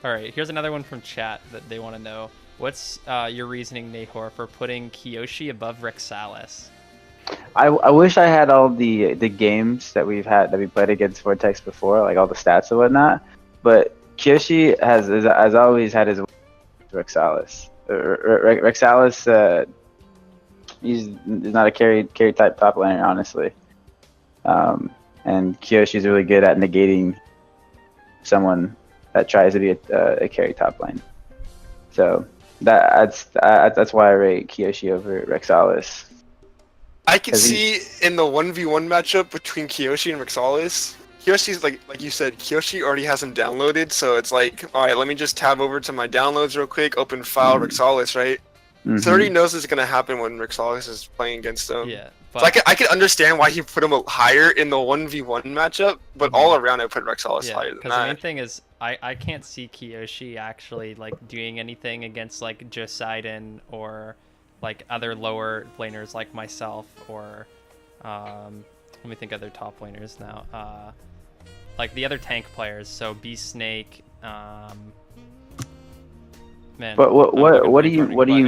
All right, here's another one from chat that they want to know. What's your reasoning, Nahor, for putting Kiyoshi above Rexalis? I wish I had all the games that we played against Vortex before, like all the stats and whatnot. But Kiyoshi has always had his Rexalis. Rexalis, he's not a carry type top laner, honestly. And Kiyoshi's really good at negating someone that tries to be a carry top lane. So that's why I rate Kiyoshi over Rexalis. I can see in the 1v1 matchup between Kiyoshi and Rexalis, Kiyoshi's like you said, Kiyoshi already has him downloaded, so it's like, alright, let me just tab over to my downloads real quick, open file, Rexalis, right? Mm-hmm. So already knows it's gonna happen when Rexalis is playing against him. Yeah. But... So I can understand why he put him higher in the 1v1 matchup, but all around I put Rexalis higher than because that. the main thing is, I can't see Kiyoshi actually like doing anything against like Joseiden or like other lower laners like myself or let me think other top laners now. Like the other tank players, so Beast Snake, man. But what do you mean? What do you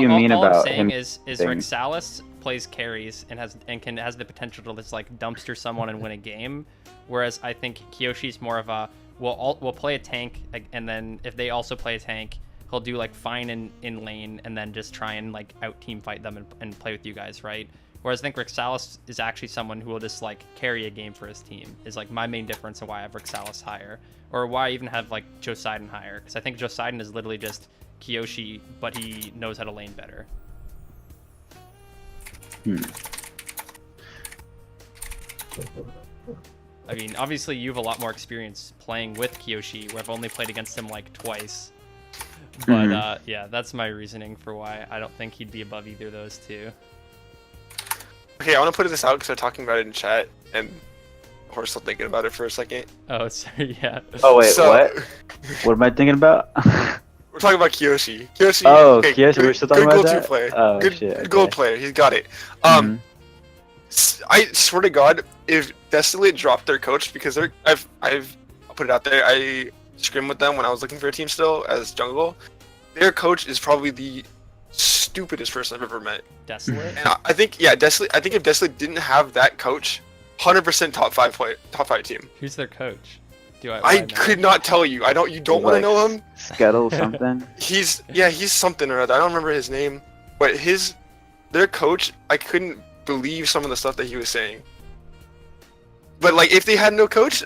mean all about I'm saying him? is Rexalis plays carries and has the potential to just like dumpster someone and win a game, whereas I think Kiyoshi's more of a we'll play a tank, and then if they also play a tank, he'll do like fine in lane and then just try and like out team fight them and play with you guys, right? Whereas I think Rexalis is actually someone who will just like carry a game for his team, is like my main difference in why I have Rexalis higher, or why I even have like Joseiden higher, because I think Joseiden is literally just Kiyoshi, but he knows how to lane better. I mean, obviously you have a lot more experience playing with Kiyoshi, where I've only played against him like twice. But yeah, that's my reasoning for why I don't think he'd be above either of those two. Okay, I want to put this out because they're talking about it in chat, and we're still thinking about it for a second. Oh, sorry, yeah. Oh wait, what? What am I thinking about? We're talking about Kiyoshi. Kiyoshi. Oh, okay, Kiyoshi, we're still talking about that? Good gold 2 player. Oh, good shit, okay. gold player. He's got it. I swear to God, if Desolate dropped their coach, because I'll put it out there, I scrimmed with them when I was looking for a team still as jungle. Their coach is probably the stupidest person I've ever met. Desolate? And I think, yeah, Desolate. I think if Desolate didn't have that coach, 100% top five team. Who's their coach? I could not tell you. You don't want to know him? Scuttle something? He's something or other. I don't remember his name, but their coach, I couldn't believe some of the stuff that he was saying. But like, if they had no coach,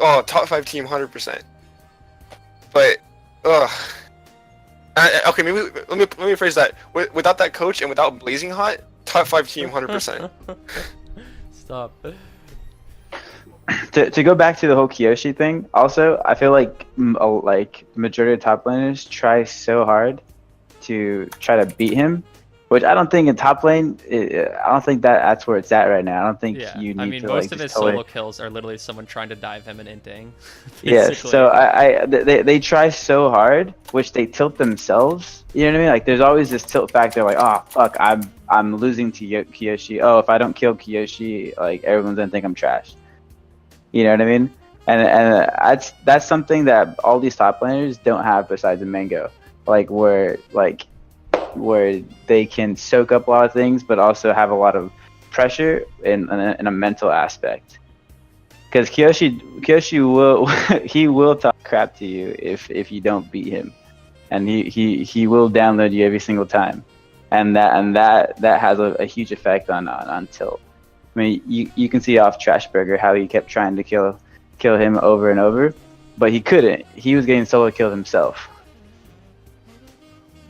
oh, top 5 team, 100%. But, okay, maybe let me rephrase that. Without that coach and without Blazing Hot, top 5 team, 100%. Stop. To go back to the whole Kiyoshi thing, also, I feel like majority of top laners try so hard to try to beat him, which I don't think in top lane, I don't think that's where it's at right now. I don't think you need to, I mean, most of his solo kills are literally someone trying to dive him and inting. Yeah, so they try so hard, which they tilt themselves. You know what I mean? Like, there's always this tilt factor, like, oh fuck, I'm losing to Kiyoshi. Oh, if I don't kill Kiyoshi, like everyone's gonna think I'm trash. You know what I mean? And that's something that all these top laners don't have besides a Mango, like where they can soak up a lot of things, but also have a lot of pressure in a mental aspect. Because Kiyoshi will talk crap to you if you don't beat him, and he will download you every single time, and that has a huge effect on tilt. I mean, you can see off Trashburger how he kept trying to kill him over and over, but he couldn't. He was getting solo killed himself.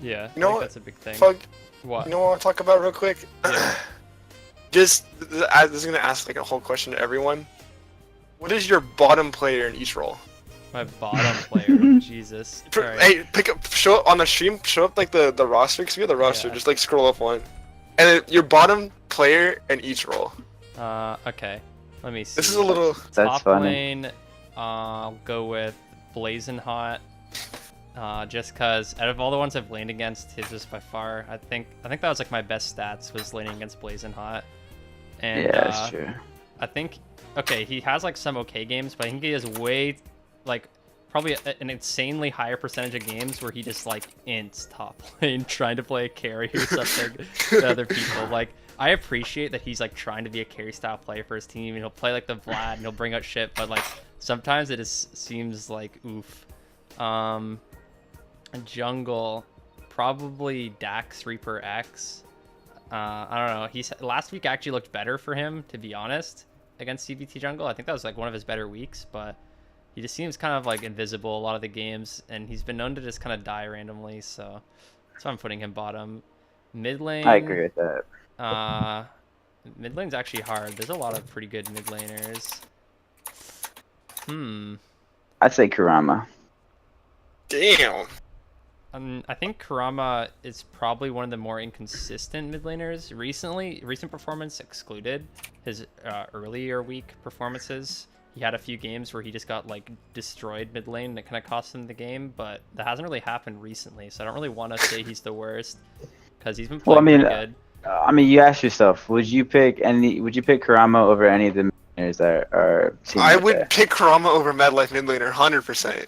Yeah, you know what? That's a big thing. Fuck. What? You know what I want to talk about real quick? Yeah. This is gonna ask like a whole question to everyone. What is your bottom player in each role? My bottom player, Jesus. Right. Hey, show up on the stream. Show up like the roster. Cause we have the roster. Yeah. Just like scroll up one, and then your bottom player in each role. Okay. Let me see. This is a little. That's Top funny. lane. I'll go with Blazing Hot. Just because out of all the ones I've laned against, his was by far. I think that was like my best stats was laning against Blazing Hot. And Yeah, that's true. I think okay, he has like some okay games, but I think he has way like probably an insanely higher percentage of games where he just like ints top lane trying to play a carry or something to other people. Like I appreciate that he's like trying to be a carry style player for his team, and he'll play like the Vlad and he'll bring out shit, but like sometimes it just seems like oof. Jungle, probably Dax Reaper X. I don't know. Last week actually looked better for him, to be honest, against CBT Jungle. I think that was like one of his better weeks, but he just seems kind of like invisible a lot of the games, and he's been known to just kind of die randomly. So that's why I'm putting him bottom. Mid lane. I agree with that. Mid lane's actually hard. There's a lot of pretty good mid laners. I'd say Kurama. Damn. I think Kurama is probably one of the more inconsistent mid laners recently. Recent performance excluded his earlier week performances. He had a few games where he just got like destroyed mid lane and it kind of cost him the game, but that hasn't really happened recently. So I don't really want to say he's the worst because he's been playing pretty good. I mean, you ask yourself, would you pick Kurama over any of the mid laners that are? I would pick Kurama over Madlife mid laner, 100%.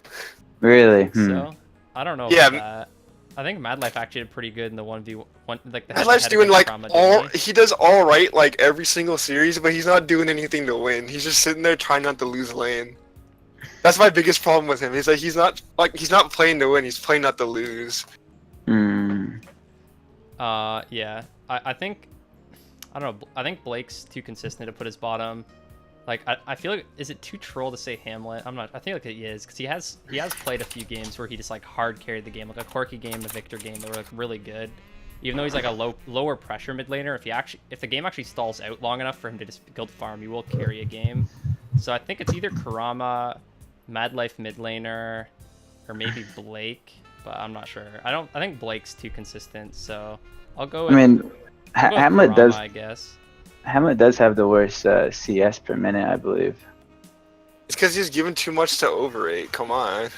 Really? So I don't know about that. I think Madlife actually did pretty good in the 1v1, like the Madlife's doing like he does all right like every single series, but he's not doing anything to win. He's just sitting there trying not to lose lane. That's my biggest problem with him. Is that he's not playing to win. He's playing not to lose. Yeah. I think I don't know. I think Blake's too consistent to put his bottom. Like I feel like, is it too troll to say Hamlet? I'm not. I think like he is, because he has played a few games where he just like hard carried the game, like a Corki game, a Victor game. They were like really good, even though he's like a lower pressure mid laner. If the game actually stalls out long enough for him to just guild farm, he will carry a game. So I think it's either Kurama, Madlife mid laner, or maybe Blake, but I'm not sure. I think Blake's too consistent, so I'll go with. I mean, Hamlet Kurama, does. I guess. Hamlet does have the worst CS per minute, I believe. It's because he's given too much to overrate. Come on.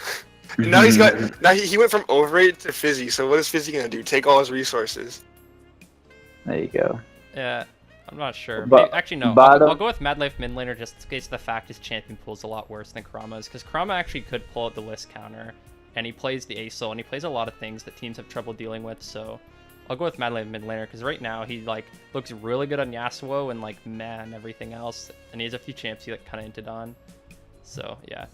And now he went from overrate to Fizzy. So what is Fizzy gonna do? Take all his resources? There you go. Yeah, I'm not sure. Actually, no. I'll go with Madlife mid laner just in case the fact his champion pool is a lot worse than Kurama's, because Kurama actually could pull out the list counter, and he plays the ASOL, and he plays a lot of things that teams have trouble dealing with. So I'll go with Madlife mid laner, because right now he like looks really good on Yasuo and like man everything else, and he has a few champs he like kind of hinted on. So yeah.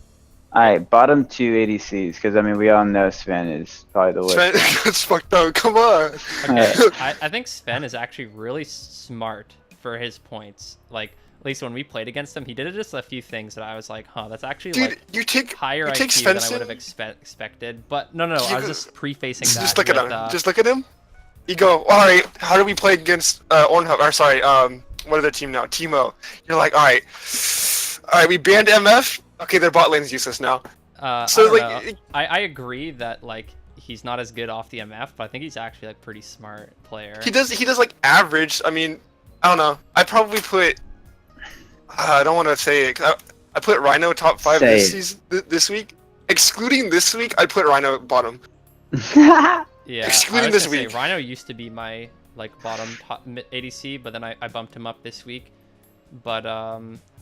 Alright, bottom two ADCs, because I mean we all know Sven is probably the worst. Sven gets fucked up. Come on. Okay, I think Sven is actually really smart for his points. Like at least when we played against him, he did just a few things that I was like, huh, that's actually like higher IQ than I would have expected. But no, I was just prefacing that. Just look at him. Just look at him. You go, all right. How do we play against Ornhub? Or sorry, what are their team now? Teemo. You're like, all right. We banned MF. Okay, their bot lane's useless now. So like, I agree that like he's not as good off the MF, but I think he's actually like pretty smart player. He does like average. I mean, I don't know. I probably put. I don't want to say it. I put Rhino top 5 this week. Excluding this week, I put Rhino bottom. Yeah, excluding this week. Rhino used to be my like bottom top ADC, but then I bumped him up this week. But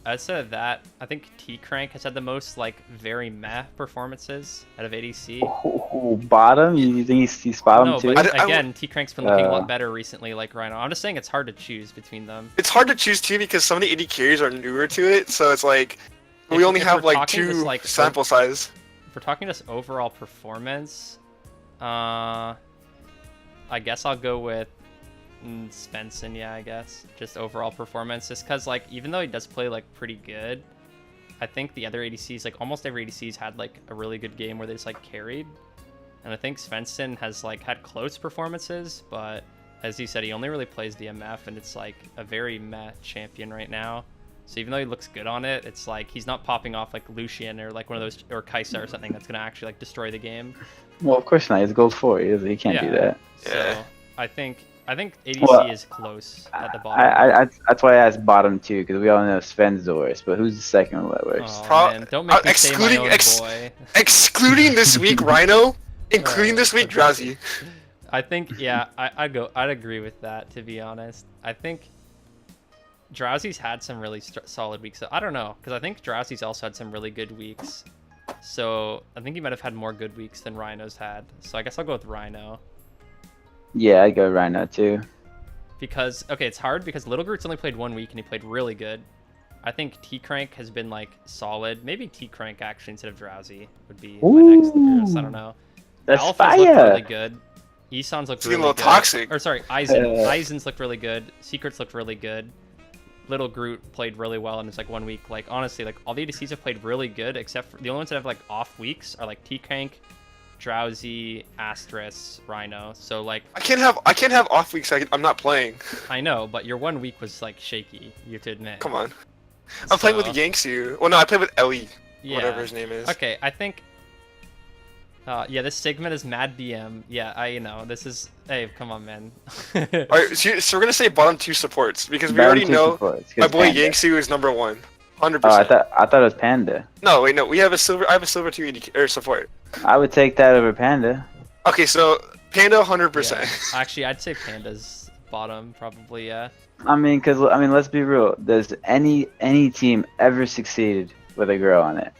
outside of that, I think T-Crank has had the most like very meh performances out of ADC. Bottom? You think he's bottom no, too? But again, T-Crank's been looking a lot better recently, like Rhino. I'm just saying it's hard to choose between them. It's hard to choose too because some of the AD carries are newer to it, so it's like we only have like two sample size. If we're talking just overall performance, I guess I'll go with Svensson, yeah, I guess. Just overall performance. Just because, like, even though he does play, like, pretty good, I think the other ADCs, like, almost every ADC's had, like, a really good game where they just, like, carried. And I think Svensson has, like, had close performances, but as you said, he only really plays the MF, and it's, like, a very meh champion right now. So even though he looks good on it, it's, like, he's not popping off, like, Lucian or, like, one of those, or Kaisa or something that's going to actually, like, destroy the game. Well, of course not. He's gold 4. He can't do that. So I think ADC is close at the bottom. That's why I asked bottom two, because we all know Sven's the worst, but who's the second worst? Oh, man. Don't make me say my own boy. Excluding this week, Rhino, Including this week, Drowsy. I think, yeah, I'd agree with that, to be honest. I think Drowsy's had some really solid weeks. I don't know, because I think Drowsy's also had some really good weeks. So I think he might have had more good weeks than Rhino's had. So I guess I'll go with Rhino. Yeah, I go Rhino too. Because, okay, it's hard because Little Groot's only played 1 week and he played really good. I think T-Crank has been, like, solid. Maybe T-Crank, actually, instead of Drowsy would be my next choice. I don't know. That's Alpha's looked fire. really good. Isan's looked It's getting really a good. little toxic. Or, sorry, Eisen's looked really good. Secrets looked really good. Little Groot played really well in his, like, 1 week. Like, honestly, like, all the ADCs have played really good, except for the only ones that have, like, off weeks are, like, T-Crank, Drowsy, Astrus, Rhino. So, like... I can't have off weeks. I'm not playing. I know, but your 1 week was, like, shaky, you have to admit. Come on. I'm playing with Yangsu. Well, no, I played with Ellie. Yeah. Whatever his name is. Okay, I think... yeah, this segment is Mad BM. Yeah, you know, this is... Hey, come on, man. Alright, so we're gonna say bottom 2 supports, because we Bottom already 2 know supports, 'cause my boy Panda. Yangsu is number 1. 100%. Oh, I thought it was Panda. No, wait, no, I have a silver 2 AD support. I would take that over Panda. Okay, so Panda 100%. Yeah. Actually, I'd say Panda's bottom, probably, yeah. I mean, let's be real. Does any team ever succeeded with a girl on it?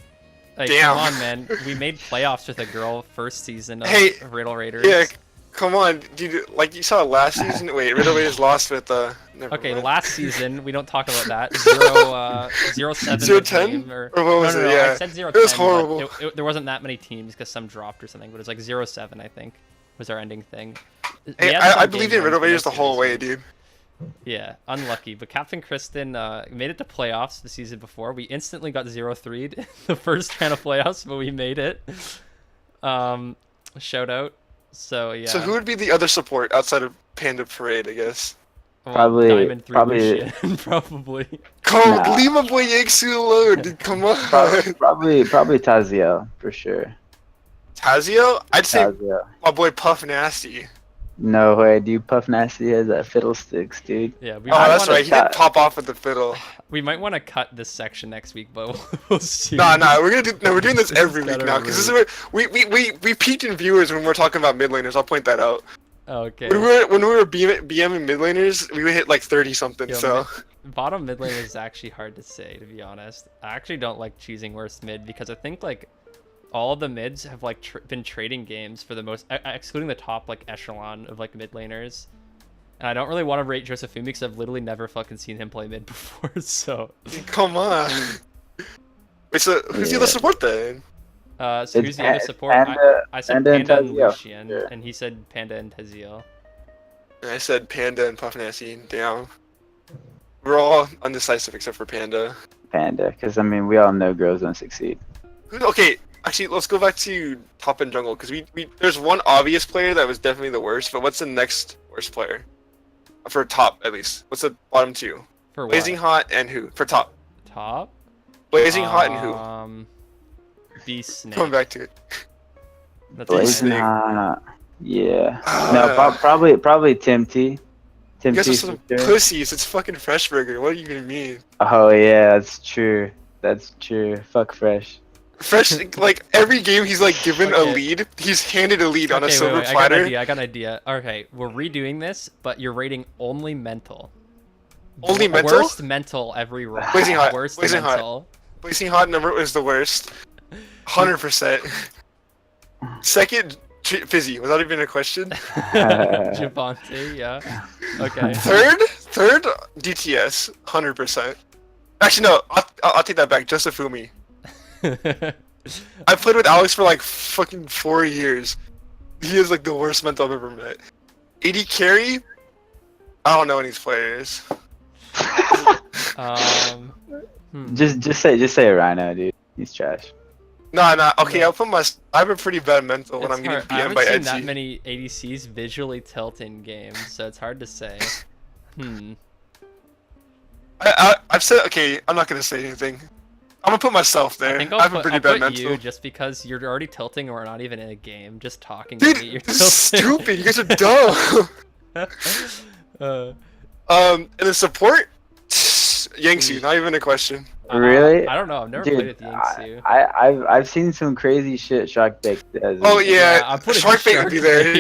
Like, Damn. come on, man. We made playoffs with a girl first season of Hey, Riddle Raiders. Yeah, come on, dude. Like you saw last season. Wait, Riddle Raiders lost with never Okay, mind. last season, we don't talk about that. 0-7 0-10? the game, Or what was no, it? no, Yeah. I said 0-10, It was but horrible. there wasn't that many teams because some dropped or something, but it was like 0-7, I think, was our ending thing. Hey, We had I some believed game in Riddle wins, Raiders but the no whole way, series. dude. Yeah, unlucky. But Captain Kristen made it to playoffs the season before. We instantly got 0-3'd the first round of playoffs, but we made it. Shout out. So yeah. So who would be the other support outside of Panda Parade? I guess. Well, Probably- Diamond 3 probably- Lucian, probably. Come Nah. leave my boy Yangsu alone, dude. Come on. Probably Taziel for sure. Tazio? I'd say Taziel. my boy Puff Nasty. No way, dude. Puff Nasty has that fiddlesticks, dude. Yeah, we Oh, might that's wanna right. He did pop off with the fiddle. We might want to cut this section next week, but we'll see. Nah, we're doing this every week gotta now because this is where we peaked in viewers when we're talking about mid laners. I'll point that out. Okay. When we were BMing mid laners, we would hit like 30 something. Yo, So Bottom mid lane is actually hard to say, to be honest. I actually don't like choosing worst mid because I think like all of the mids have like been trading games for the most, excluding the top like echelon of like mid laners. And I don't really want to rate Josephumi because I've literally never fucking seen him play mid before. So come on. Wait, so who's the other support then? so It's who's the other support? Panda- I said Panda and Panda and Taziel. Lucian, Yeah. and he said Panda and Taziel. And I said Panda and Puff Nasty. Damn. We're all undecisive except for Panda. Panda, because I mean, we all know girls don't succeed. Okay, actually, let's go back to top and jungle because we there's one obvious player that was definitely the worst, but what's the next worst player? For top, at least. What's the bottom 2? For what? Blazing Hot and who? For top. Top? Blazing Hot and who? Beast Snake. Coming back to it. That's Blazing Snake. Hot. Yeah. Ah. No, probably Tim T. Tim You guys T. are some for sure. pussies. It's fucking Fresh Burger. What do you even mean? Oh yeah, that's true. That's true. Fuck Fresh. Fresh, like every game he's like given a Okay. lead. He's handed a lead on a Okay, silver wait, platter. I got an idea. Okay, we're redoing this, but you're rating only mental. Only mental? Worst mental every round. Blazing Hot. Worst Blazing Hot. mental. Blazing Hot number was the worst. 100%. Second, Fizzy. Was that even a question? Javante, yeah. Okay. Third, DTS. 100%. Actually, no. I'll take that back. Josephumi. I played with Alex for like fucking 4 years. He is like the worst mental I've ever met. AD carry. I don't know any of these players. Just say Rhino, dude. He's trash. Nah. Okay, I'll put my. I have a pretty bad mental when It's I'm getting hard. I BM'd haven't by seen Edgy. that many ADCs visually tilt in games, so it's hard to say. I've said okay. I'm not gonna say anything. I'm gonna put myself there. I think I I'll have a put, pretty I'll bad put mental. you just because you're already tilting and we're not even in a game. Just talking Dude, to me, you're this is tilting. stupid. You guys are dumb. And the support, Yangsu. Not even a question. Really? I don't know. I've never Dude, played with Yingsu. I've seen some crazy shit Sharkbait does. Oh yeah, I'm putting Sharkbait would be there.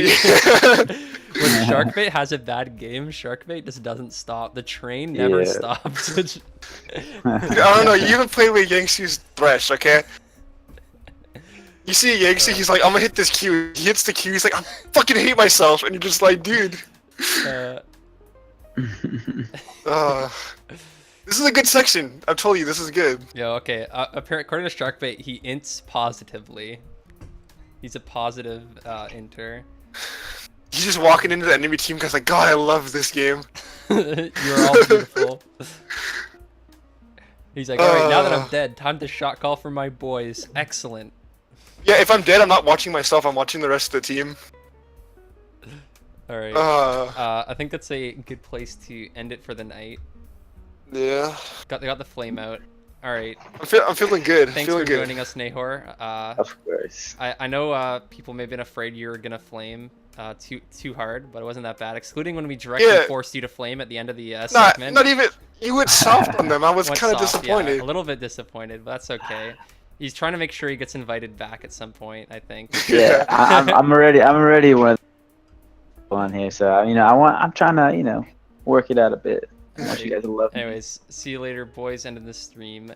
When Sharkbait has a bad game, Sharkbait just doesn't stop. The train never Yeah. stops. I don't know. You haven't played with Yangsu's Thresh, okay? You see Yangsu, he's like, I'm gonna hit this Q. He hits the Q. He's like, I fucking hate myself, and you're just like, dude. This is a good section. I've told you, this is good. Yo, okay. According to Sharkbait, he ints positively. He's a positive inter. He's just walking into the enemy team because like, God, I love this game. You're all beautiful. He's like, alright, now that I'm dead, time to shot call for my boys. Excellent. Yeah, if I'm dead, I'm not watching myself. I'm watching the rest of the team. Alright. I think that's a good place to end it for the night. Yeah. They got the flame out. Alright. I'm feeling good. Thanks feeling for good. joining us, Nahor. Of course. I know people may have been afraid you were gonna flame too hard, but it wasn't that bad. Excluding when we directly forced you to flame at the end of the segment. Not even. You went soft on them. I was kind of disappointed. Yeah, a little bit disappointed, but that's okay. He's trying to make sure he gets invited back at some point, I think. Yeah, I'm already one of the on here, so I'm trying to work it out a bit. I want you guys to love me. Anyways, see you later, boys. End of the stream.